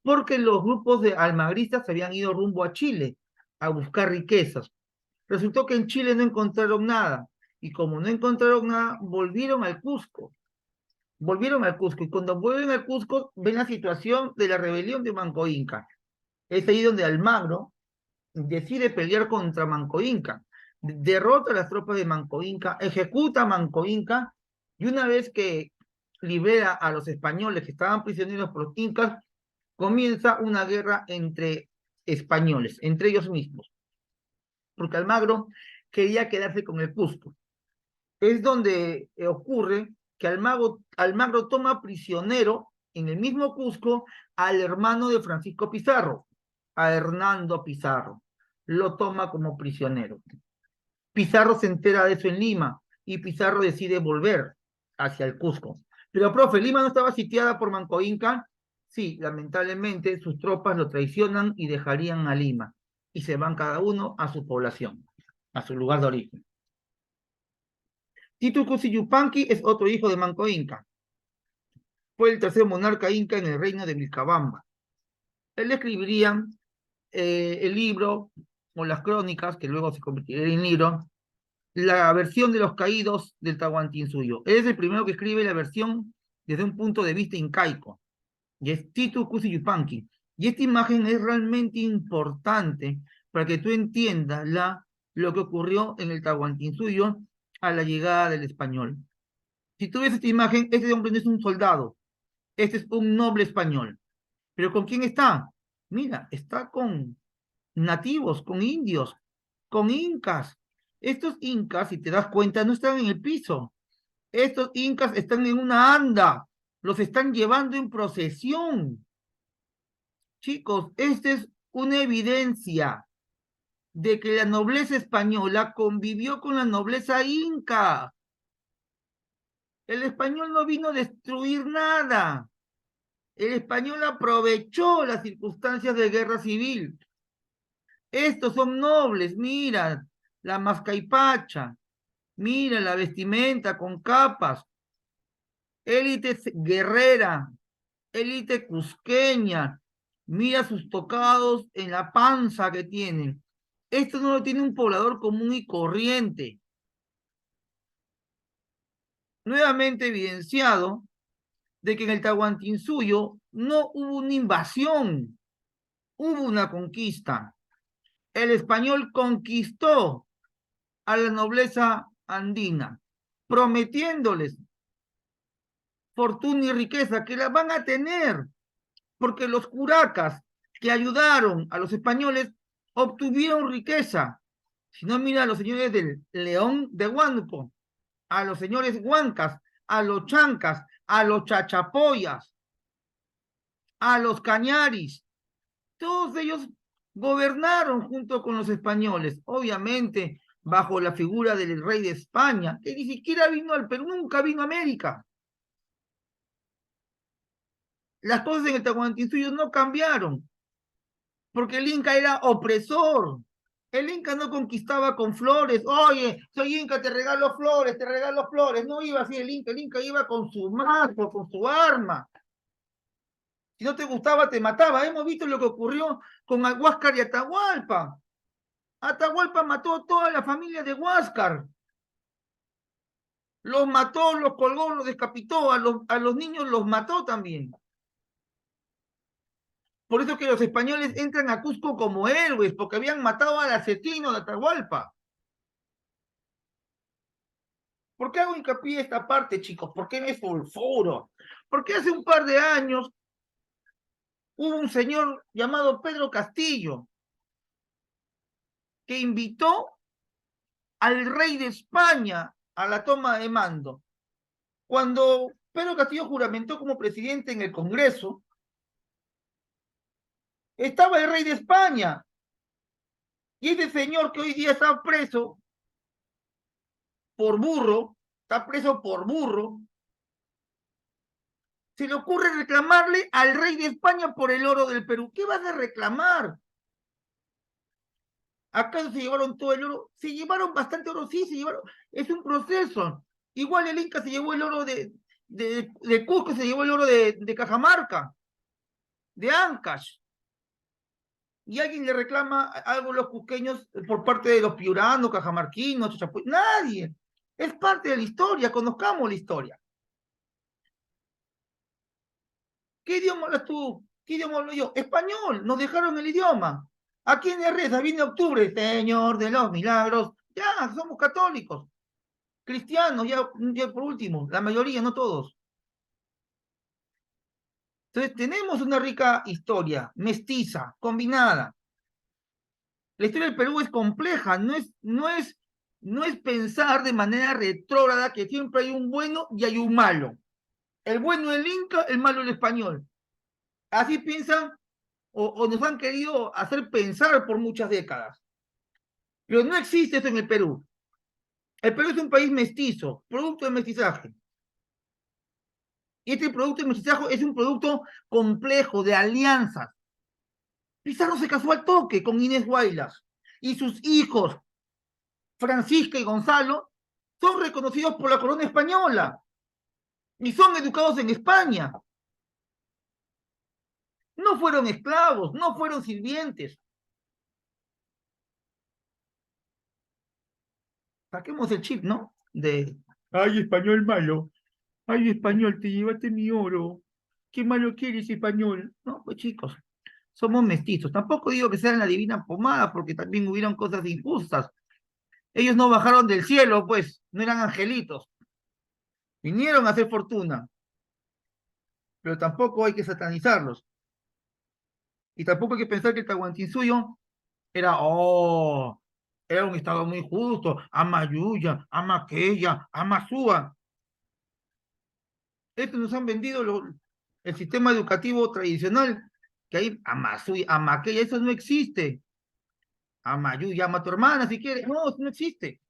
porque los grupos de almagristas habían ido rumbo a Chile a buscar riquezas. Resultó que en Chile no encontraron nada, y como no encontraron nada, volvieron al Cusco. Volvieron al Cusco, y cuando vuelven al Cusco, ven la situación de la rebelión de Manco Inca. Es ahí donde Almagro decide pelear contra Manco Inca, derrota a las tropas de Manco Inca, ejecuta a Manco Inca, y una vez que libera a los españoles que estaban prisioneros por los incas, comienza una guerra entre españoles, entre ellos mismos, porque Almagro quería quedarse con el Cusco. Es donde ocurre que Almagro toma prisionero en el mismo Cusco al hermano de Francisco Pizarro, a Hernando Pizarro. Lo toma como prisionero. Pizarro se entera de eso en Lima y Pizarro decide volver hacia el Cusco. Pero, profe, Lima no estaba sitiada por Manco Inca. Sí, lamentablemente sus tropas lo traicionan y dejarían a Lima. Y se van cada uno a su población, a su lugar de origen. Titu Cusi Yupanqui es otro hijo de Manco Inca. Fue el tercer monarca inca en el reino de Vilcabamba. Él escribiría el libro o las crónicas, que luego se convertiría en libro, la versión de los caídos del Tahuantinsuyo. Él es el primero que escribe la versión desde un punto de vista incaico, y es Titu Cusi Yupanqui. Y esta imagen es realmente importante para que tú entiendas lo que ocurrió en el Tahuantinsuyo a la llegada del español. Si tú ves esta imagen, este hombre no es un soldado, este es un noble español. ¿Pero con quién está? Mira, está con nativos, con indios, con incas. Estos incas, si te das cuenta, no están en el piso. Estos incas están en una anda, los están llevando en procesión. Chicos, esta es una evidencia de que la nobleza española convivió con la nobleza inca. El español no vino a destruir nada. El español aprovechó las circunstancias de guerra civil. Estos son nobles, mira, la mascaipacha, mira la vestimenta con capas, élite guerrera, élite cusqueña, mira sus tocados en la panza que tienen. Esto no lo tiene un poblador común y corriente. Nuevamente evidenciado de que en el Tahuantinsuyo no hubo una invasión, hubo una conquista. El español conquistó a la nobleza andina, prometiéndoles fortuna y riqueza que la van a tener, porque los curacas que ayudaron a los españoles obtuvieron riqueza. Si no, mira a los señores del León de Huánuco, a los señores huancas, a los chancas, a los chachapoyas, a los cañaris, todos ellos gobernaron junto con los españoles, obviamente bajo la figura del rey de España, que ni siquiera vino al Perú, nunca vino a América. Las cosas en el Tahuantinsuyo no cambiaron, porque el Inca era opresor. El Inca no conquistaba con flores. Oye, soy Inca, te regalo flores, te regalo flores. No iba así el Inca iba con su mazo, con su arma. Si no te gustaba, te mataba. Hemos visto lo que ocurrió con Huáscar y Atahualpa. Atahualpa mató a toda la familia de Huáscar. Los mató, los colgó, los decapitó, a los niños los mató también. Por eso que los españoles entran a Cusco como héroes, porque habían matado al asesino de Atahualpa. ¿Por qué hago hincapié en esta parte, chicos? ¿Por qué me sulfuro? Porque hace un par de años hubo un señor llamado Pedro Castillo que invitó al rey de España a la toma de mando. Cuando Pedro Castillo juramentó como presidente en el Congreso, estaba el rey de España. Y ese señor que hoy día está preso por burro, se le ocurre reclamarle al rey de España por el oro del Perú. ¿Qué vas a reclamar? ¿Acaso se llevaron todo el oro? Se llevaron bastante oro, sí, se llevaron. Es un proceso. Igual el Inca se llevó el oro de Cusco, se llevó el oro de Cajamarca, de Ancash. Y alguien le reclama algo a los cusqueños por parte de los piuranos, cajamarquinos, chachapoy. Nadie. Es parte de la historia, conozcamos la historia. ¿Qué idioma hablas tú? ¿Qué idioma hablo yo? Español, nos dejaron el idioma. ¿A quién le reza? Viene octubre, Señor de los milagros. Ya, somos católicos. Cristianos, ya por último, la mayoría, no todos. Entonces, tenemos una rica historia, mestiza, combinada. La historia del Perú es compleja, no es pensar de manera retrógrada que siempre hay un bueno y hay un malo. El bueno el Inca, el malo el español. Así piensan o nos han querido hacer pensar por muchas décadas. Pero no existe eso en el Perú. El Perú es un país mestizo, producto del mestizaje. Y este producto de mestizaje es un producto complejo de alianzas. Pizarro se casó al toque con Inés Guaylas y sus hijos, Francisca y Gonzalo, son reconocidos por la corona española y son educados en España. No fueron esclavos, no fueron sirvientes. Saquemos el chip, ¿no? Ay, español malo. Ay, español, te llevaste mi oro. Qué malo quieres, español. No, pues chicos, somos mestizos. Tampoco digo que sean la divina pomada, porque también hubieron cosas injustas. Ellos no bajaron del cielo, pues, no eran angelitos. Vinieron a hacer fortuna. Pero tampoco hay que satanizarlos. Y tampoco hay que pensar que el Tahuantinsuyo era un estado muy justo. Ama Yuya, ama aquella, ama Súa. Estos nos han vendido el sistema educativo tradicional, que hay ama Suya, ama aquella, eso no existe. Ama Yuya, ama a tu hermana si quieres. No, eso no existe.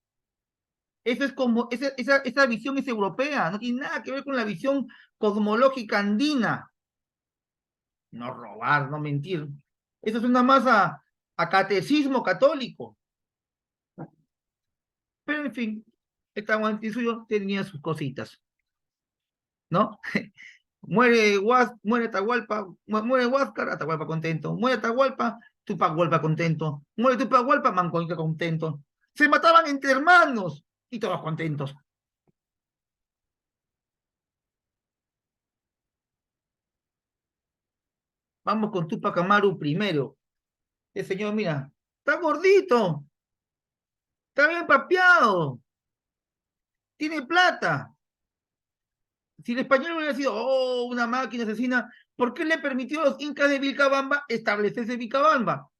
Eso es como, esa visión es europea, no tiene nada que ver con la visión cosmológica andina. No robar, no mentir. Eso es una más a catecismo católico. Pero en fin, el Tahuantinsuyo tenía sus cositas, ¿no? Muere Atahualpa, muere Huáscar, Atahualpa contento. Muere Atahualpa, Tupac Hualpa contento. Muere Tupac Hualpa, Manco Inca contento. Se mataban entre hermanos y todos contentos. Vamos con Tupac Amaru primero. El señor, mira, está gordito, está bien papeado, tiene plata. Si el español hubiera sido, una máquina asesina, ¿por qué le permitió a los incas de Vilcabamba establecerse en Vilcabamba?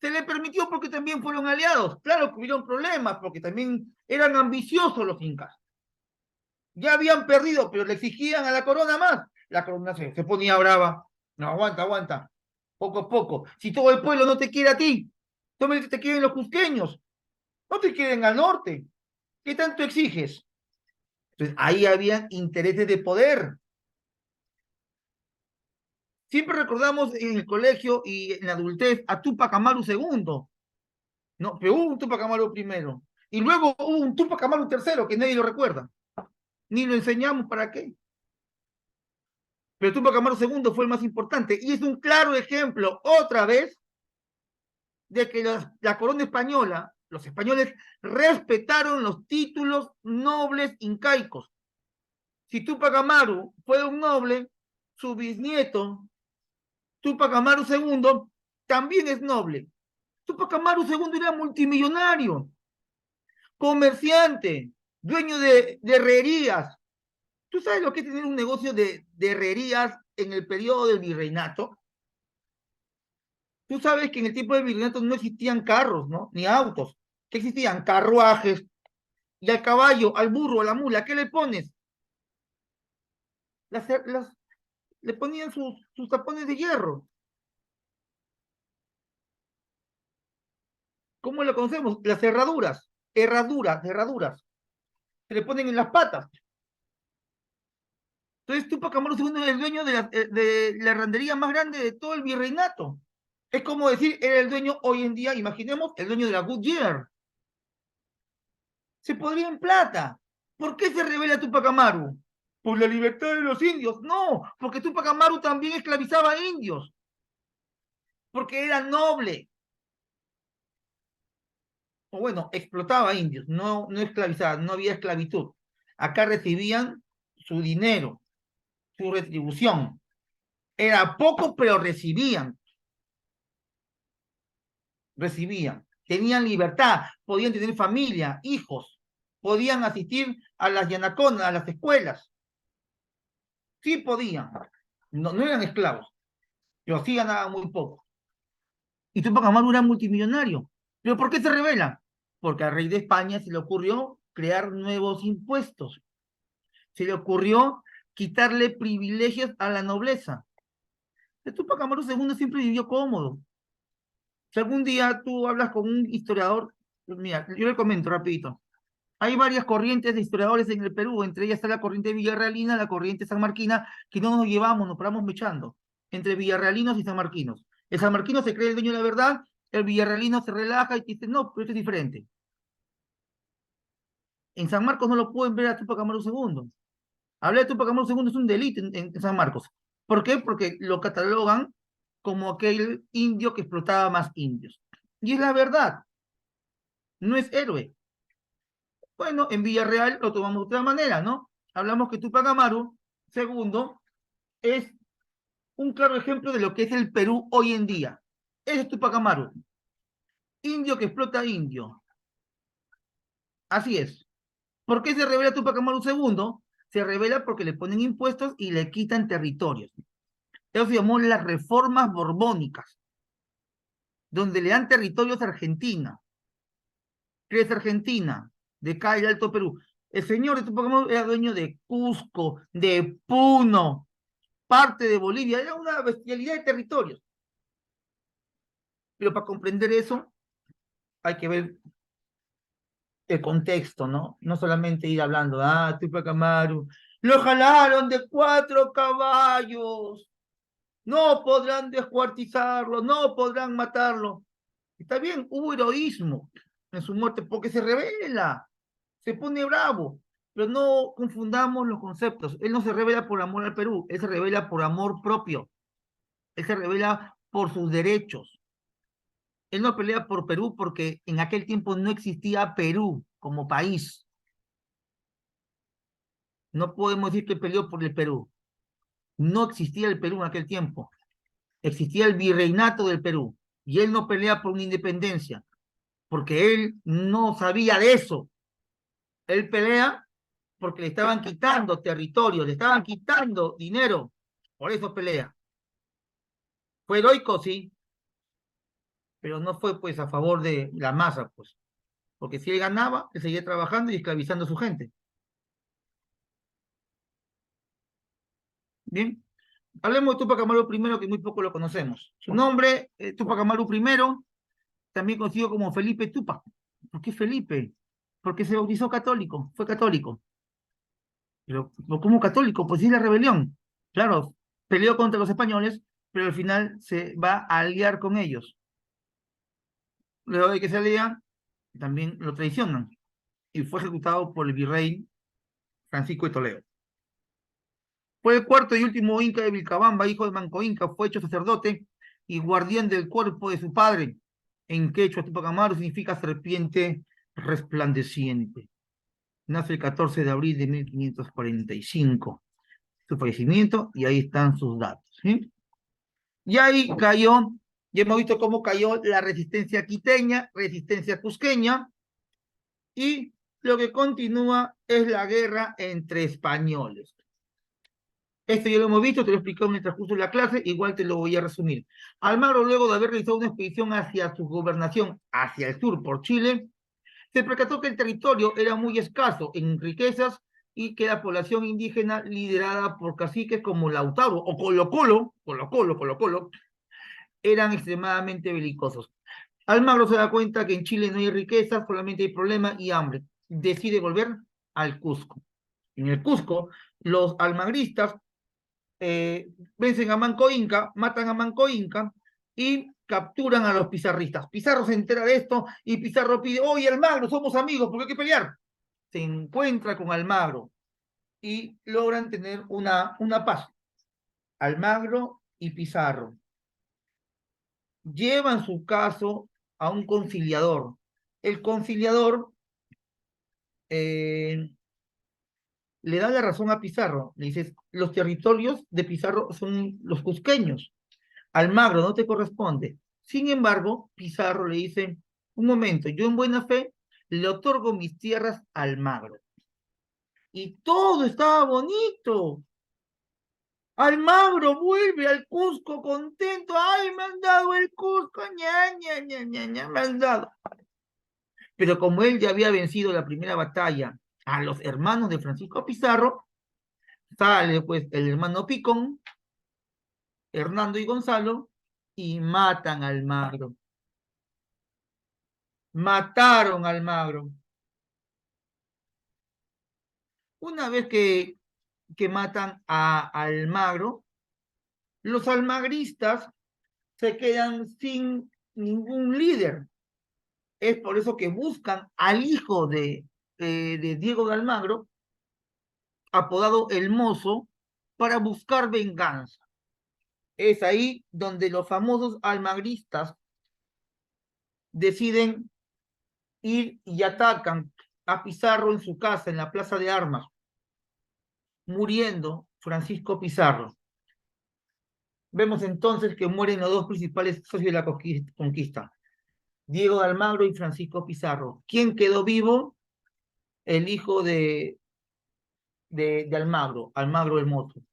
Se le permitió porque también fueron aliados. Claro que hubieron problemas, porque también eran ambiciosos los incas. Ya habían perdido, pero le exigían a la corona más. La corona se ponía brava. No, aguanta, aguanta. Poco a poco. Si todo el pueblo no te quiere a ti, te quieren los cusqueños, no te quieren al norte. ¿Qué tanto exiges? Entonces, ahí había intereses de poder. Siempre recordamos en el colegio y en la adultez a Tupac Amaru II. No, pero hubo un Tupac Amaru primero. Y luego hubo un Tupac Amaru tercero que nadie lo recuerda. Ni lo enseñamos para qué. Pero Tupac Amaru II fue el más importante. Y es un claro ejemplo, otra vez, de que la corona española, los españoles, respetaron los títulos nobles incaicos. Si Tupac Amaru fue un noble, su bisnieto, Tupac Amaru II, también es noble. Tupac Amaru II era multimillonario, comerciante, dueño de herrerías. ¿Tú sabes lo que es tener un negocio de herrerías en el periodo del virreinato? Tú sabes que en el tiempo del virreinato no existían carros, ¿no? Ni autos. ¿Qué existían? Carruajes. Y al caballo, al burro, a la mula, ¿qué le pones? Le ponían sus tapones de hierro. ¿Cómo lo conocemos? Las herraduras. Herraduras. Se le ponen en las patas. Entonces Tupac Amaru II es el dueño de la herrandería más grande de todo el virreinato. Es como decir, era el dueño hoy en día, imaginemos, el dueño de la Goodyear. Se podría en plata. ¿Por qué se revela Tupac Amaru? ¿Por la libertad de los indios? No, porque Tupac Amaru también esclavizaba a indios. Porque era noble. O bueno, explotaba a indios, no esclavizaba, no había esclavitud. Acá recibían su dinero, su retribución. Era poco, pero recibían. Tenían libertad, podían tener familia, hijos, podían asistir a las yanaconas, a las escuelas. Sí podían, no eran esclavos, pero sí ganaban muy poco. Y Tupac Amaru era multimillonario. ¿Pero por qué se revela? Porque al rey de España se le ocurrió crear nuevos impuestos. Se le ocurrió quitarle privilegios a la nobleza. El Tupac Amaru II siempre vivió cómodo. Si algún día tú hablas con un historiador, mira, yo le comento rapidito. Hay varias corrientes de historiadores en el Perú, entre ellas está la corriente villarrealina, la corriente sanmarquina, que no nos llevamos, nos paramos mechando, entre villarrealinos y sanmarquinos. El sanmarquino se cree el dueño de la verdad, el villarrealino se relaja y dice, no, pero esto es diferente. En San Marcos no lo pueden ver a Tupac Amaru II. Hablar de Tupac Amaru II es un delito en San Marcos. ¿Por qué? Porque lo catalogan como aquel indio que explotaba más indios. Y es la verdad, no es héroe. Bueno, en Villarreal lo tomamos de otra manera, ¿no? Hablamos que Tupac Amaru II es un claro ejemplo de lo que es el Perú hoy en día. Ese es Tupac Amaru, indio que explota indio. Así es. ¿Por qué se revela Tupac Amaru II? Se revela porque le ponen impuestos y le quitan territorios. Eso se llamó las reformas borbónicas, donde le dan territorios a Argentina. ¿Qué es Argentina? Decae el Alto Perú. El señor de Tupac Amaru era dueño de Cusco, de Puno, parte de Bolivia. Era una bestialidad de territorios. Pero para comprender eso hay que ver el contexto, ¿no? No solamente ir hablando, Tupac Amaru, lo jalaron de 4 caballos, no podrán descuartizarlo, no podrán matarlo. Está bien, hubo heroísmo en su muerte porque se revela, se pone bravo, pero no confundamos los conceptos. Él no se revela por amor al Perú, él se revela por amor propio, él se revela por sus derechos. Él no pelea por Perú porque en aquel tiempo no existía Perú como país. No podemos decir que peleó por el Perú. No existía el Perú en aquel tiempo. Existía el virreinato del Perú. Y él no pelea por una independencia, porque él no sabía de eso. Él pelea porque le estaban quitando territorio, le estaban quitando dinero. Por eso pelea. Fue heroico, sí, pero no fue pues a favor de la masa, pues. Porque si él ganaba, él seguía trabajando y esclavizando a su gente. Bien. Hablemos de Tupac Amaru I, que muy poco lo conocemos. Su nombre, Tupac Amaru I, también conocido como Felipe Tupac. ¿Por qué Felipe? Porque se bautizó católico, fue católico. Pero, ¿cómo católico? Pues sí, es la rebelión. Claro, peleó contra los españoles, pero al final se va a aliar con ellos. Luego de que se alían, también lo traicionan. Y fue ejecutado por el virrey Francisco de Toledo. Fue el cuarto y último inca de Vilcabamba, hijo de Manco Inca, fue hecho sacerdote y guardián del cuerpo de su padre. En quechua, Tupac Amaru significa serpiente resplandeciente. Nace el 14 de abril de 1545. Su fallecimiento, y ahí están sus datos. ¿Sí? Y ahí cayó, ya hemos visto cómo cayó la resistencia quiteña, resistencia cusqueña, y lo que continúa es la guerra entre españoles. Esto ya lo hemos visto, te lo he explicado en el transcurso de la clase, igual te lo voy a resumir. Almagro, luego de haber realizado una expedición hacia su gobernación, hacia el sur por Chile, se percató que el territorio era muy escaso en riquezas y que la población indígena liderada por caciques como Lautaro o Colo-Colo, eran extremadamente belicosos. Almagro se da cuenta que en Chile no hay riquezas, solamente hay problemas y hambre. Decide volver al Cusco. En el Cusco, los almagristas vencen a Manco Inca, matan a Manco Inca y capturan a los pizarristas. Pizarro se entera de esto y Pizarro pide, oye Almagro, somos amigos, ¿por qué hay que pelear? Se encuentra con Almagro y logran tener una paz. Almagro y Pizarro llevan su caso a un conciliador. El conciliador le da la razón a Pizarro. Le dice, los territorios de Pizarro son los cusqueños. Almagro no te corresponde. Sin embargo, Pizarro le dice, un momento, yo en buena fe le otorgo mis tierras a Almagro. Y todo estaba bonito. Almagro vuelve al Cusco contento. ¡Ay, me han dado el Cusco! Me han dado. Pero como él ya había vencido la primera batalla a los hermanos de Francisco Pizarro, sale pues el hermano Picón, Hernando y Gonzalo, y matan a Almagro. Mataron a Almagro. Una vez que matan a Almagro, los almagristas se quedan sin ningún líder. Es por eso que buscan al hijo de Diego de Almagro, apodado El Mozo, para buscar venganza. Es ahí donde los famosos almagristas deciden ir y atacan a Pizarro en su casa, en la Plaza de Armas, muriendo Francisco Pizarro. Vemos entonces que mueren los dos principales socios de la conquista, Diego de Almagro y Francisco Pizarro. ¿Quién quedó vivo? El hijo de Almagro, Almagro el Mozo.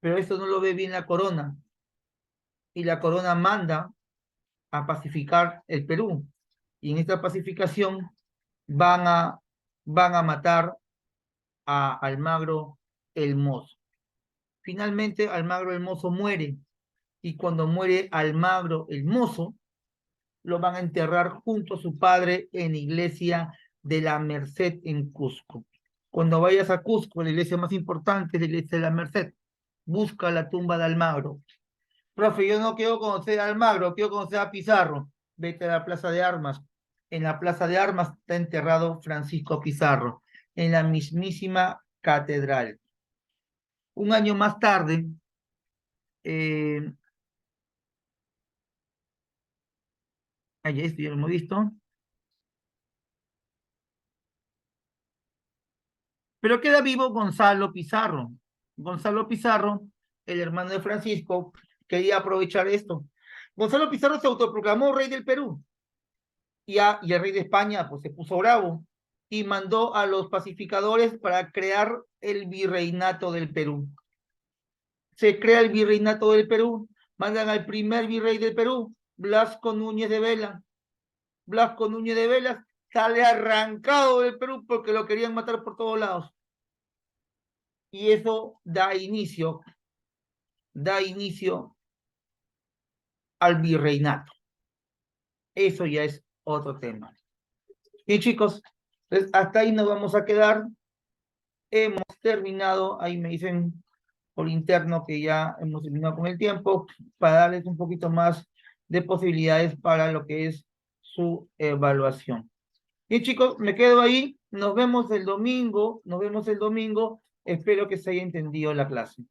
Pero esto no lo ve bien la corona, y la corona manda a pacificar el Perú. Y en esta pacificación van a, van a matar a Almagro el Mozo. Finalmente, Almagro el Mozo muere, y cuando muere Almagro el Mozo, lo van a enterrar junto a su padre en la iglesia de la Merced en Cusco. Cuando vayas a Cusco, la iglesia más importante es la iglesia de la Merced. Busca la tumba de Almagro. Profe, yo no quiero conocer a Almagro, quiero conocer a Pizarro. Vete a la Plaza de Armas. En la Plaza de Armas está enterrado Francisco Pizarro, en la mismísima catedral. Un año más tarde, esto ya lo hemos visto, pero queda vivo Gonzalo Pizarro. Gonzalo Pizarro, el hermano de Francisco, quería aprovechar esto. Gonzalo Pizarro se autoproclamó rey del Perú, y el rey de España pues se puso bravo y mandó a los pacificadores para crear el virreinato del Perú. Se crea el virreinato del Perú, mandan al primer virrey del Perú, Blasco Núñez de Vela. Blasco Núñez de Vela sale arrancado del Perú porque lo querían matar por todos lados. Y eso da inicio al virreinato. Eso ya es otro tema. Y chicos, pues hasta ahí nos vamos a quedar. Hemos terminado, ahí me dicen por interno que ya hemos terminado con el tiempo, para darles un poquito más de posibilidades para lo que es su evaluación. Y chicos, me quedo ahí, nos vemos el domingo, espero que se haya entendido la clase.